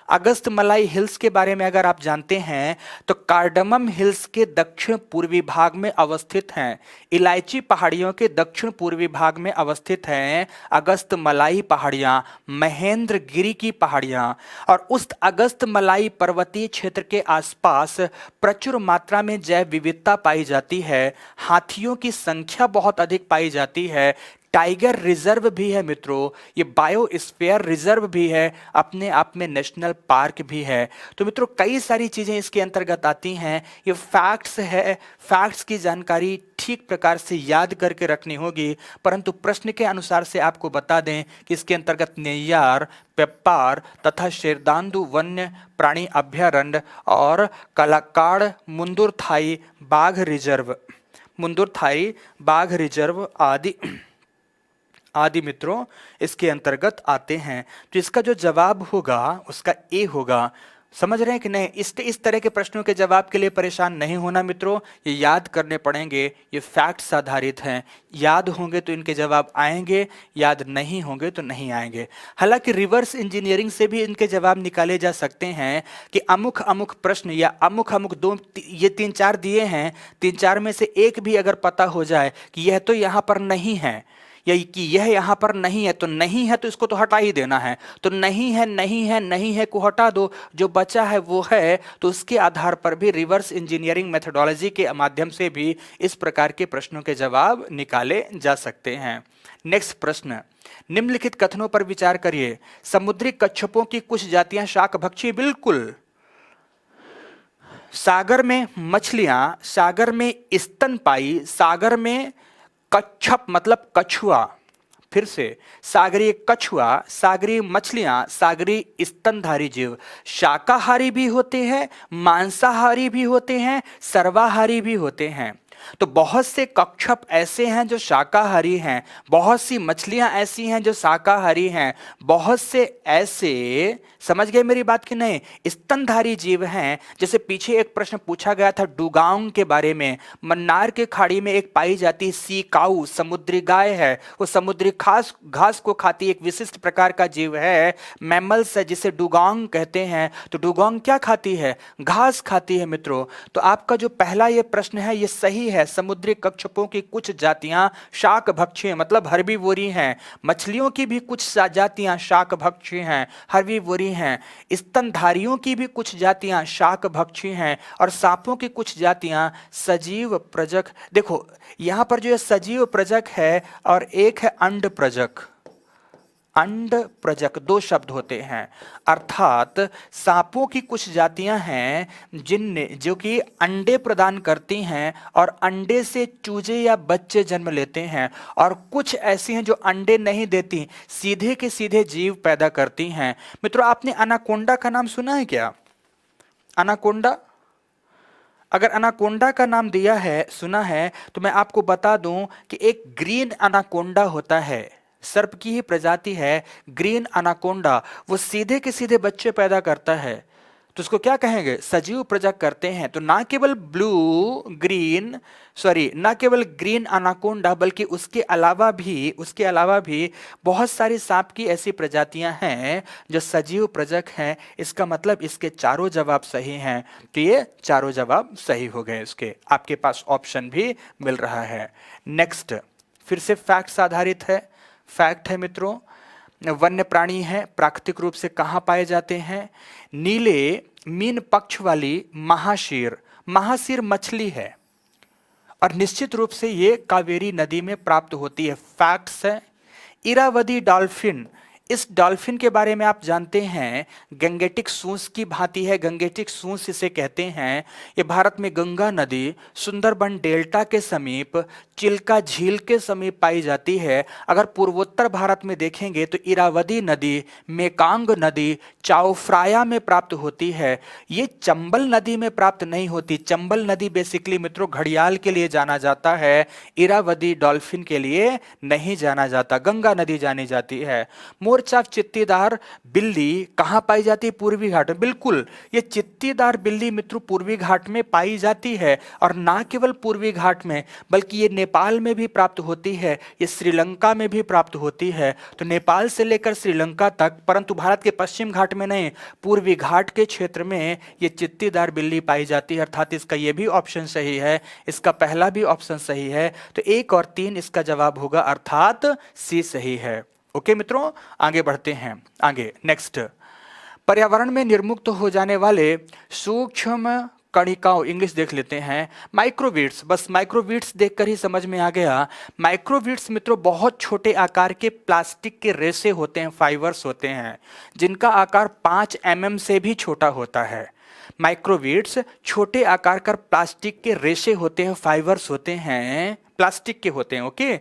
अगस्तमलाई हिल्स के बारे में अगर आप जानते हैं तो कार्डमम हिल्स के दक्षिण पूर्वी भाग में अवस्थित हैं। इलायची पहाड़ियों के दक्षिण पूर्वी भाग में अवस्थित हैं अगस्तमलाई पहाड़ियां, महेंद्रगिरी की पहाड़ियां। और उस अगस्तमलाई पर्वतीय क्षेत्र के आसपास प्रचुर मात्रा में जैव विविधता पाई जाती है, हाथियों की संख्या बहुत अधिक पाई जाती है, टाइगर रिजर्व भी है मित्रों, ये बायोस्फीयर रिजर्व भी है, अपने आप में नेशनल पार्क भी है। तो मित्रों कई सारी चीजें इसके अंतर्गत आती हैं। ये फैक्ट्स है, फैक्ट्स की जानकारी ठीक प्रकार से याद करके रखनी होगी, परंतु प्रश्न के अनुसार से आपको बता दें कि इसके अंतर्गत नेय्यार, पेप्पार तथा शेरदांदू वन्य प्राणी अभ्यारण्य और कलाकाड़ मुंदुरथाई बाघ रिजर्व आदि मित्रों इसके अंतर्गत आते हैं। तो इसका जो जवाब होगा उसका ए होगा। समझ रहे हैं कि नहीं? इस तरह के प्रश्नों के जवाब के लिए परेशान नहीं होना मित्रों, ये याद करने पड़ेंगे, ये फैक्ट्स आधारित हैं। याद होंगे तो इनके जवाब आएंगे, याद नहीं होंगे तो नहीं आएंगे। हालांकि रिवर्स इंजीनियरिंग से भी इनके जवाब निकाले जा सकते हैं कि अमुक प्रश्न या अमुक दो, ये 3-4 दिए हैं, 3-4 में से एक भी अगर पता हो जाए कि यह तो यहाँ पर नहीं है या कि यह यहां पर नहीं है, तो नहीं है तो इसको तो हटा ही देना है, तो नहीं है को हटा दो, जो बचा है वो है। तो उसके आधार पर भी रिवर्स इंजीनियरिंग मेथोडोलॉजी के माध्यम से भी इस प्रकार के प्रश्नों के जवाब निकाले जा सकते हैं। नेक्स्ट प्रश्न, निम्नलिखित कथनों पर विचार करिए। समुद्री कच्छपों की कुछ जातियां शाकभक्षी, बिल्कुल। सागर में मछलियां, सागर में स्तनपायी, सागर में कच्छप मतलब कछुआ, फिर से सागरीय कछुआ, सागरीय मछलियां, सागरीय स्तनधारी जीव शाकाहारी भी होते हैं, मांसाहारी भी होते हैं, सर्वाहारी भी होते हैं। तो बहुत से कच्छप ऐसे हैं जो शाकाहारी हैं, बहुत सी मछलियां ऐसी हैं जो शाकाहारी हैं, बहुत से ऐसे, समझ गए मेरी बात कि नहीं, स्तनधारी जीव हैं। जैसे पीछे एक प्रश्न पूछा गया था डुगांग के बारे में, मन्नार के खाड़ी में एक पाई जाती सी काऊ समुद्री गाय है, वो समुद्री घास को खाती एक विशिष्ट प्रकार का जीव है, मैमल्स है जिसे डुगांग कहते हैं। तो डुगांग क्या खाती है? घास खाती है मित्रों। तो आपका जो पहला ये प्रश्न है ये सही है। समुद्री कच्छपों की कुछ जातियां शाकभक्षी मतलब हर्बीवोरी हैं, मछलियों की भी कुछ जातियां शाकभक्षी हैं, हर्बीवोरी हैं, स्तनधारियों की भी कुछ जातियां शाकभक्षी हैं, और सांपों की कुछ जातियां सजीव प्रजक। देखो यहां पर जो है सजीव प्रजक है और एक है अंड प्रजक। अंड प्रजक दो शब्द होते हैं, अर्थात सांपों की कुछ जातियां हैं जो कि अंडे प्रदान करती हैं और अंडे से चूजे या बच्चे जन्म लेते हैं, और कुछ ऐसी हैं जो अंडे नहीं देती, सीधे के सीधे जीव पैदा करती हैं। मित्रों आपने अनाकोंडा का नाम सुना है क्या? अनाकोंडा, अगर अनाकोंडा का नाम दिया है, सुना है, तो मैं आपको बता दूं कि एक ग्रीन अनाकोंडा होता है, सर्प की ही प्रजाति है ग्रीन अनाकोंडा, वो सीधे के सीधे बच्चे पैदा करता है, तो उसको क्या कहेंगे, सजीव प्रजक करते हैं। तो ना केवल ना केवल ग्रीन अनाकोंडा, बल्कि उसके अलावा भी बहुत सारी सांप की ऐसी प्रजातियां हैं जो सजीव प्रजक हैं। इसका मतलब इसके चारों जवाब सही हैं। तो ये चारों जवाब सही हो गए। इसके आपके पास ऑप्शन भी मिल रहा है। नेक्स्ट फिर से फैक्ट्स आधारित है। फैक्ट है मित्रों, वन्य प्राणी है, प्राकृतिक रूप से कहां पाए जाते हैं, नीले मीन पक्ष वाली महाशीर मछली है और निश्चित रूप से ये कावेरी नदी में प्राप्त होती है। फैक्ट्स है। इरावदी डॉल्फिन, इस डॉल्फिन के बारे में आप जानते हैं, गंगेटिक सूंस की भांति है, गंगेटिक सूंस इसे कहते हैं। ये भारत में गंगा नदी, सुंदरबन डेल्टा के समीप, चिल्का झील के समीप पाई जाती है। अगर पूर्वोत्तर भारत में देखेंगे तो इरावदी नदी, मेकांग नदी, चाओफ्राया में प्राप्त होती है। ये चंबल नदी में प्राप्त नहीं होती। चंबल नदी बेसिकली मित्रों घड़ियाल के लिए जाना जाता है, इरावदी डॉल्फिन के लिए नहीं जाना जाता। गंगा नदी जानी जाती है। मोरचाफ चित्तीदार बिल्ली कहां पाई जाती है, पूर्वी घाट में। बिल्कुल, ये चित्तीदार बिल्ली मित्रों पूर्वी घाट में पाई जाती है, और ना केवल पूर्वी घाट में बल्कि ये नेपाल में भी प्राप्त होती है, ये श्रीलंका में भी प्राप्त होती है। तो नेपाल से लेकर श्रीलंका तक, परंतु भारत के पश्चिम घाट में नहीं, पूर्वी घाट के क्षेत्र में ये चित्तीदार बिल्ली पाई जाती है। अर्थात इसका ये भी ऑप्शन सही है, इसका पहला भी ऑप्शन सही है। तो 1 और 3 इसका जवाब होगा, अर्थात सी सही है। ओके मित्रों, आगे बढ़ते हैं। आगे नेक्स्ट, पर्यावरण में निर्मुक्त हो जाने वाले सूक्ष्म कणिकाओं, इंग्लिश देख लेते हैं, माइक्रोवीट्स। बस माइक्रोवीट्स देखकर ही समझ में आ गया। माइक्रोवीट्स मित्रों बहुत छोटे आकार के प्लास्टिक के रेशे होते हैं, फाइबर्स होते हैं, जिनका आकार 5 mm से भी छोटा होता है। माइक्रोवीट्स छोटे आकार का प्लास्टिक के रेशे होते हैं, फाइबर्स होते हैं, प्लास्टिक के होते हैं। ओके,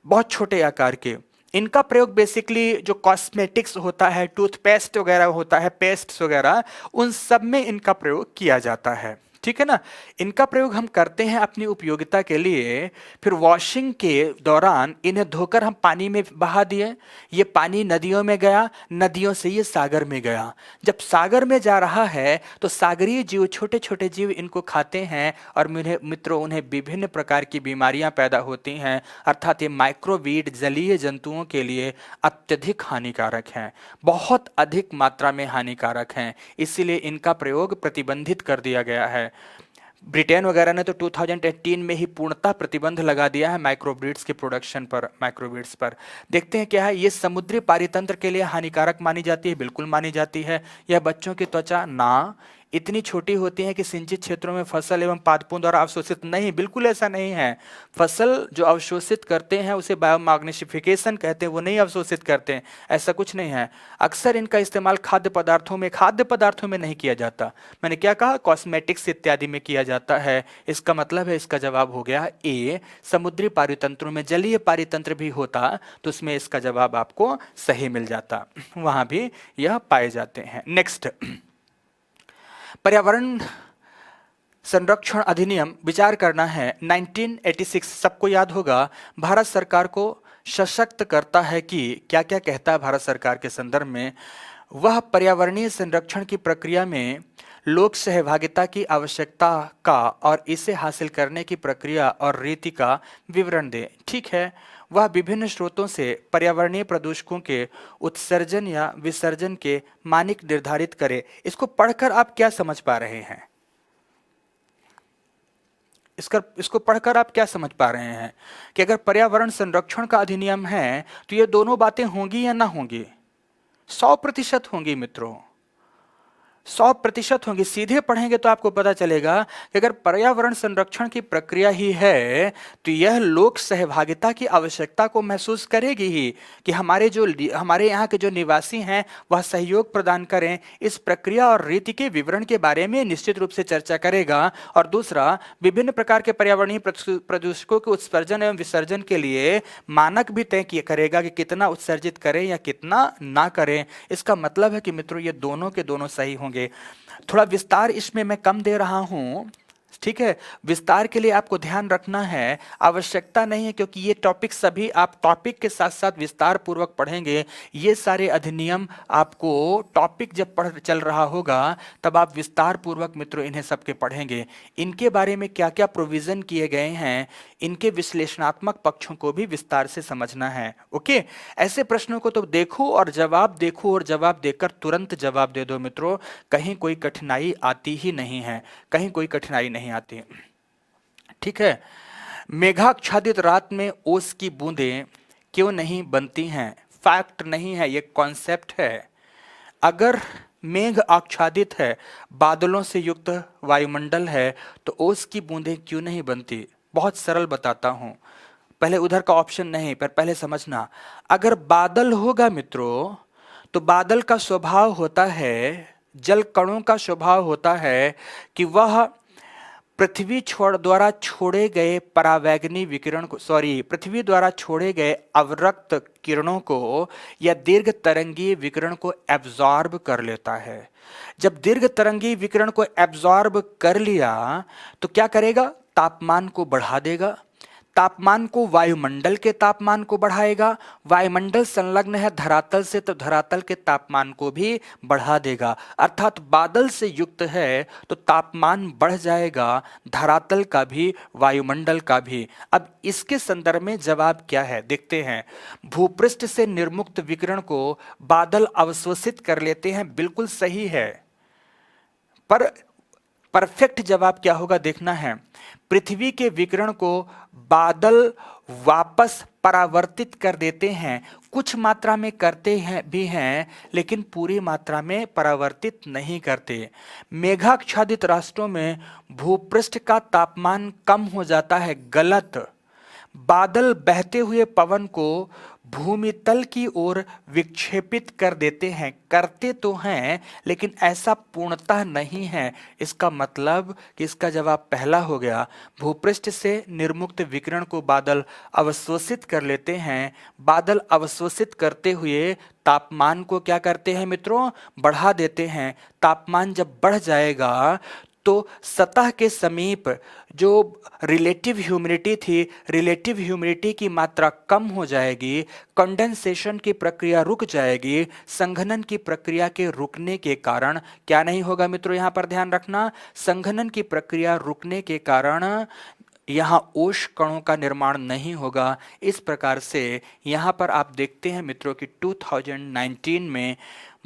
बहुत छोटे आकार के। इनका प्रयोग बेसिकली जो कॉस्मेटिक्स होता है, टूथपेस्ट वगैरह होता है, पेस्ट्स वगैरह, उन सब में इनका प्रयोग किया जाता है। ठीक है ना। इनका प्रयोग हम करते हैं अपनी उपयोगिता के लिए। फिर वॉशिंग के दौरान इन्हें धोकर हम पानी में बहा दिए, ये पानी नदियों में गया, नदियों से ये सागर में गया। जब सागर में जा रहा है तो सागरीय जीव, छोटे छोटे जीव इनको खाते हैं और मित्रों उन्हें विभिन्न प्रकार की बीमारियां पैदा होती हैं। अर्थात ये माइक्रोवीड जलीय जंतुओं के लिए अत्यधिक हानिकारक हैं, बहुत अधिक मात्रा में हानिकारक हैं। इसीलिए इनका प्रयोग प्रतिबंधित कर दिया गया है। ब्रिटेन वगैरह ने तो 2018 में ही पूर्णतः प्रतिबंध लगा दिया है माइक्रोब्रीड्स के प्रोडक्शन पर, माइक्रोब्रीड्स पर। देखते हैं क्या है। ये समुद्री पारितंत्र के लिए हानिकारक मानी जाती है, बिल्कुल मानी जाती है। यह बच्चों की त्वचा ना इतनी छोटी होती है कि सिंचित क्षेत्रों में फसल एवं पादपों द्वारा अवशोषित नहीं, बिल्कुल ऐसा नहीं है। फसल जो अवशोषित करते हैं उसे बायोमैग्नीफिकेशन कहते हैं, वो नहीं अवशोषित करते हैं, ऐसा कुछ नहीं है। अक्सर इनका इस्तेमाल खाद्य पदार्थों में नहीं किया जाता। मैंने क्या कहा, कॉस्मेटिक्स इत्यादि में किया जाता है। इसका मतलब है, इसका जवाब हो गया ए। समुद्री पारितंत्रों में जलीय पारितंत्र भी होता तो उसमें इसका जवाब आपको सही मिल जाता, वहां भी यह पाए जाते हैं। नेक्स्ट, पर्यावरण संरक्षण अधिनियम विचार करना है। 1986 सबको याद होगा, भारत सरकार को सशक्त करता है कि क्या क्या कहता है भारत सरकार के संदर्भ में। वह पर्यावरणीय संरक्षण की प्रक्रिया में लोक सहभागिता की आवश्यकता का और इसे हासिल करने की प्रक्रिया और रीति का विवरण दे। ठीक है, वह विभिन्न स्रोतों से पर्यावरणीय प्रदूषकों के उत्सर्जन या विसर्जन के मानक निर्धारित करे। इसको पढ़कर आप क्या समझ पा रहे हैं? इसको पढ़कर आप क्या समझ पा रहे हैं कि अगर पर्यावरण संरक्षण का अधिनियम है तो ये दोनों बातें होंगी या ना होंगी? 100% होंगी मित्रों, 100% होंगी। सीधे पढ़ेंगे तो आपको पता चलेगा कि अगर पर्यावरण संरक्षण की प्रक्रिया ही है तो यह लोक सहभागिता की आवश्यकता को महसूस करेगी ही कि हमारे यहाँ के जो निवासी हैं वह सहयोग प्रदान करें। इस प्रक्रिया और रीति के विवरण के बारे में निश्चित रूप से चर्चा करेगा। और दूसरा, विभिन्न प्रकार के पर्यावरणीय प्रदूषकों के उत्सर्जन एवं विसर्जन के लिए मानक भी तय करेगा कि कितना उत्सर्जित करें या कितना ना करें। इसका मतलब है कि मित्रों ये दोनों के दोनों सही होंगे। थोड़ा विस्तार इसमें मैं कम दे रहा हूं, ठीक है, विस्तार के लिए आपको ध्यान रखना है, आवश्यकता नहीं है, क्योंकि ये टॉपिक सभी आप टॉपिक के साथ साथ विस्तार पूर्वक पढ़ेंगे। ये सारे अधिनियम आपको टॉपिक जब पढ़ चल रहा होगा तब आप विस्तार पूर्वक मित्रों इन्हें सबके पढ़ेंगे। इनके बारे में क्या क्या प्रोविजन किए गए हैं, इनके विश्लेषणात्मक पक्षों को भी विस्तार से समझना है। ओके, ऐसे प्रश्नों को तो देखो और जवाब देकर तुरंत जवाब दे दो मित्रों, कहीं कोई कठिनाई आती ही नहीं है, कहीं कोई कठिनाई नहीं आती। ठीक है, मेघाच्छादित रात में ओस की बूंदें क्यों नहीं बनती हैं? फैक्ट नहीं है, ये कॉन्सेप्ट है। अगर मेघ आच्छादित है, बादलों से युक्त वायुमंडल है, तो ओस की बूंदें क्यों नहीं बनती? बहुत सरल बताता हूं, पहले उधर का ऑप्शन नहीं, पर पहले समझना। अगर बादल होगा मित्रों, तो बादल का स्वभाव होता है, जल कणों का स्वभाव होता है कि वह पृथ्वी द्वारा छोड़े गए परावैगनी विकिरण को, पृथ्वी द्वारा छोड़े गए अवरक्त किरणों को या दीर्घ तरंगीय विकिरण को एब्जॉर्ब कर लेता है। जब दीर्घ तरंगीय विकिरण को एब्जॉर्ब कर लिया तो क्या करेगा? तापमान को बढ़ा देगा। तापमान को वायुमंडल के तापमान को बढ़ाएगा, वायुमंडल संलग्न है धरातल से तो धरातल के तापमान को भी बढ़ा देगा। अर्थात बादल से युक्त है तो तापमान बढ़ जाएगा, धरातल का भी वायुमंडल का भी। अब इसके संदर्भ में जवाब क्या है देखते हैं। भूपृष्ठ से निर्मुक्त विकिरण को बादल अवशोषित कर लेते हैं, बिल्कुल सही है, पर परफेक्ट जवाब क्या होगा देखना है। पृथ्वी के विकिरण को बादल वापस परावर्तित कर देते हैं, कुछ मात्रा में करते हैं भी हैं, लेकिन पूरी मात्रा में परावर्तित नहीं करते। मेघाच्छादित राष्ट्रों में भूपृष्ठ का तापमान कम हो जाता है, गलत। बादल बहते हुए पवन को भूमि तल की ओर विक्षेपित कर देते हैं, करते तो हैं लेकिन ऐसा पूर्णतः नहीं है। इसका मतलब कि इसका जवाब पहला हो गया, भूपृष्ठ से निर्मुक्त विकिरण को बादल अवशोषित कर लेते हैं। बादल अवशोषित करते हुए तापमान को क्या करते हैं मित्रों? बढ़ा देते हैं। तापमान जब बढ़ जाएगा तो सतह के समीप जो रिलेटिव ह्यूमिडिटी थी, रिलेटिव ह्यूमिडिटी की मात्रा कम हो जाएगी, कंडेंसेशन की प्रक्रिया रुक जाएगी। संघनन की प्रक्रिया के रुकने के कारण क्या नहीं होगा मित्रों? यहां पर ध्यान रखना, संघनन की प्रक्रिया रुकने के कारण यहाँ ओश कणों का निर्माण नहीं होगा। इस प्रकार से यहाँ पर आप देखते हैं मित्रों कि 2019 में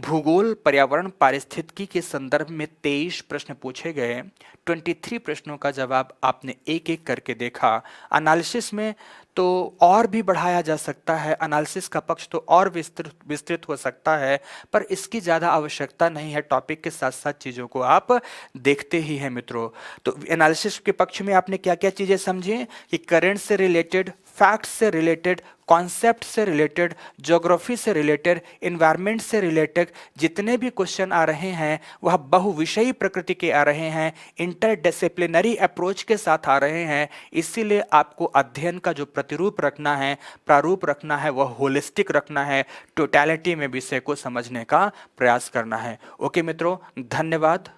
भूगोल पर्यावरण पारिस्थितिकी के संदर्भ में 23 प्रश्न पूछे गए। 23 प्रश्नों का जवाब आपने एक एक करके देखा। एनालिसिस में तो और भी बढ़ाया जा सकता है, एनालिसिस का पक्ष तो और विस्तृत हो सकता है, पर इसकी ज़्यादा आवश्यकता नहीं है। टॉपिक के साथ साथ चीज़ों को आप देखते ही हैं मित्रों। तो एनालिसिस के पक्ष में आपने क्या क्या चीज़ें समझी कि करंट से रिलेटेड, फैक्ट्स से रिलेटेड, कॉन्सेप्ट से रिलेटेड, ज्योग्राफी से रिलेटेड, एनवायरनमेंट से रिलेटेड जितने भी क्वेश्चन आ रहे हैं वह बहुविषयी प्रकृति के आ रहे हैं, इंटरडिसिप्लिनरी अप्रोच के साथ आ रहे हैं। इसीलिए आपको अध्ययन का जो प्रतिरूप रखना है, प्रारूप रखना है, वह होलिस्टिक रखना है, टोटलिटी में विषय को समझने का प्रयास करना है। ओके मित्रों, धन्यवाद।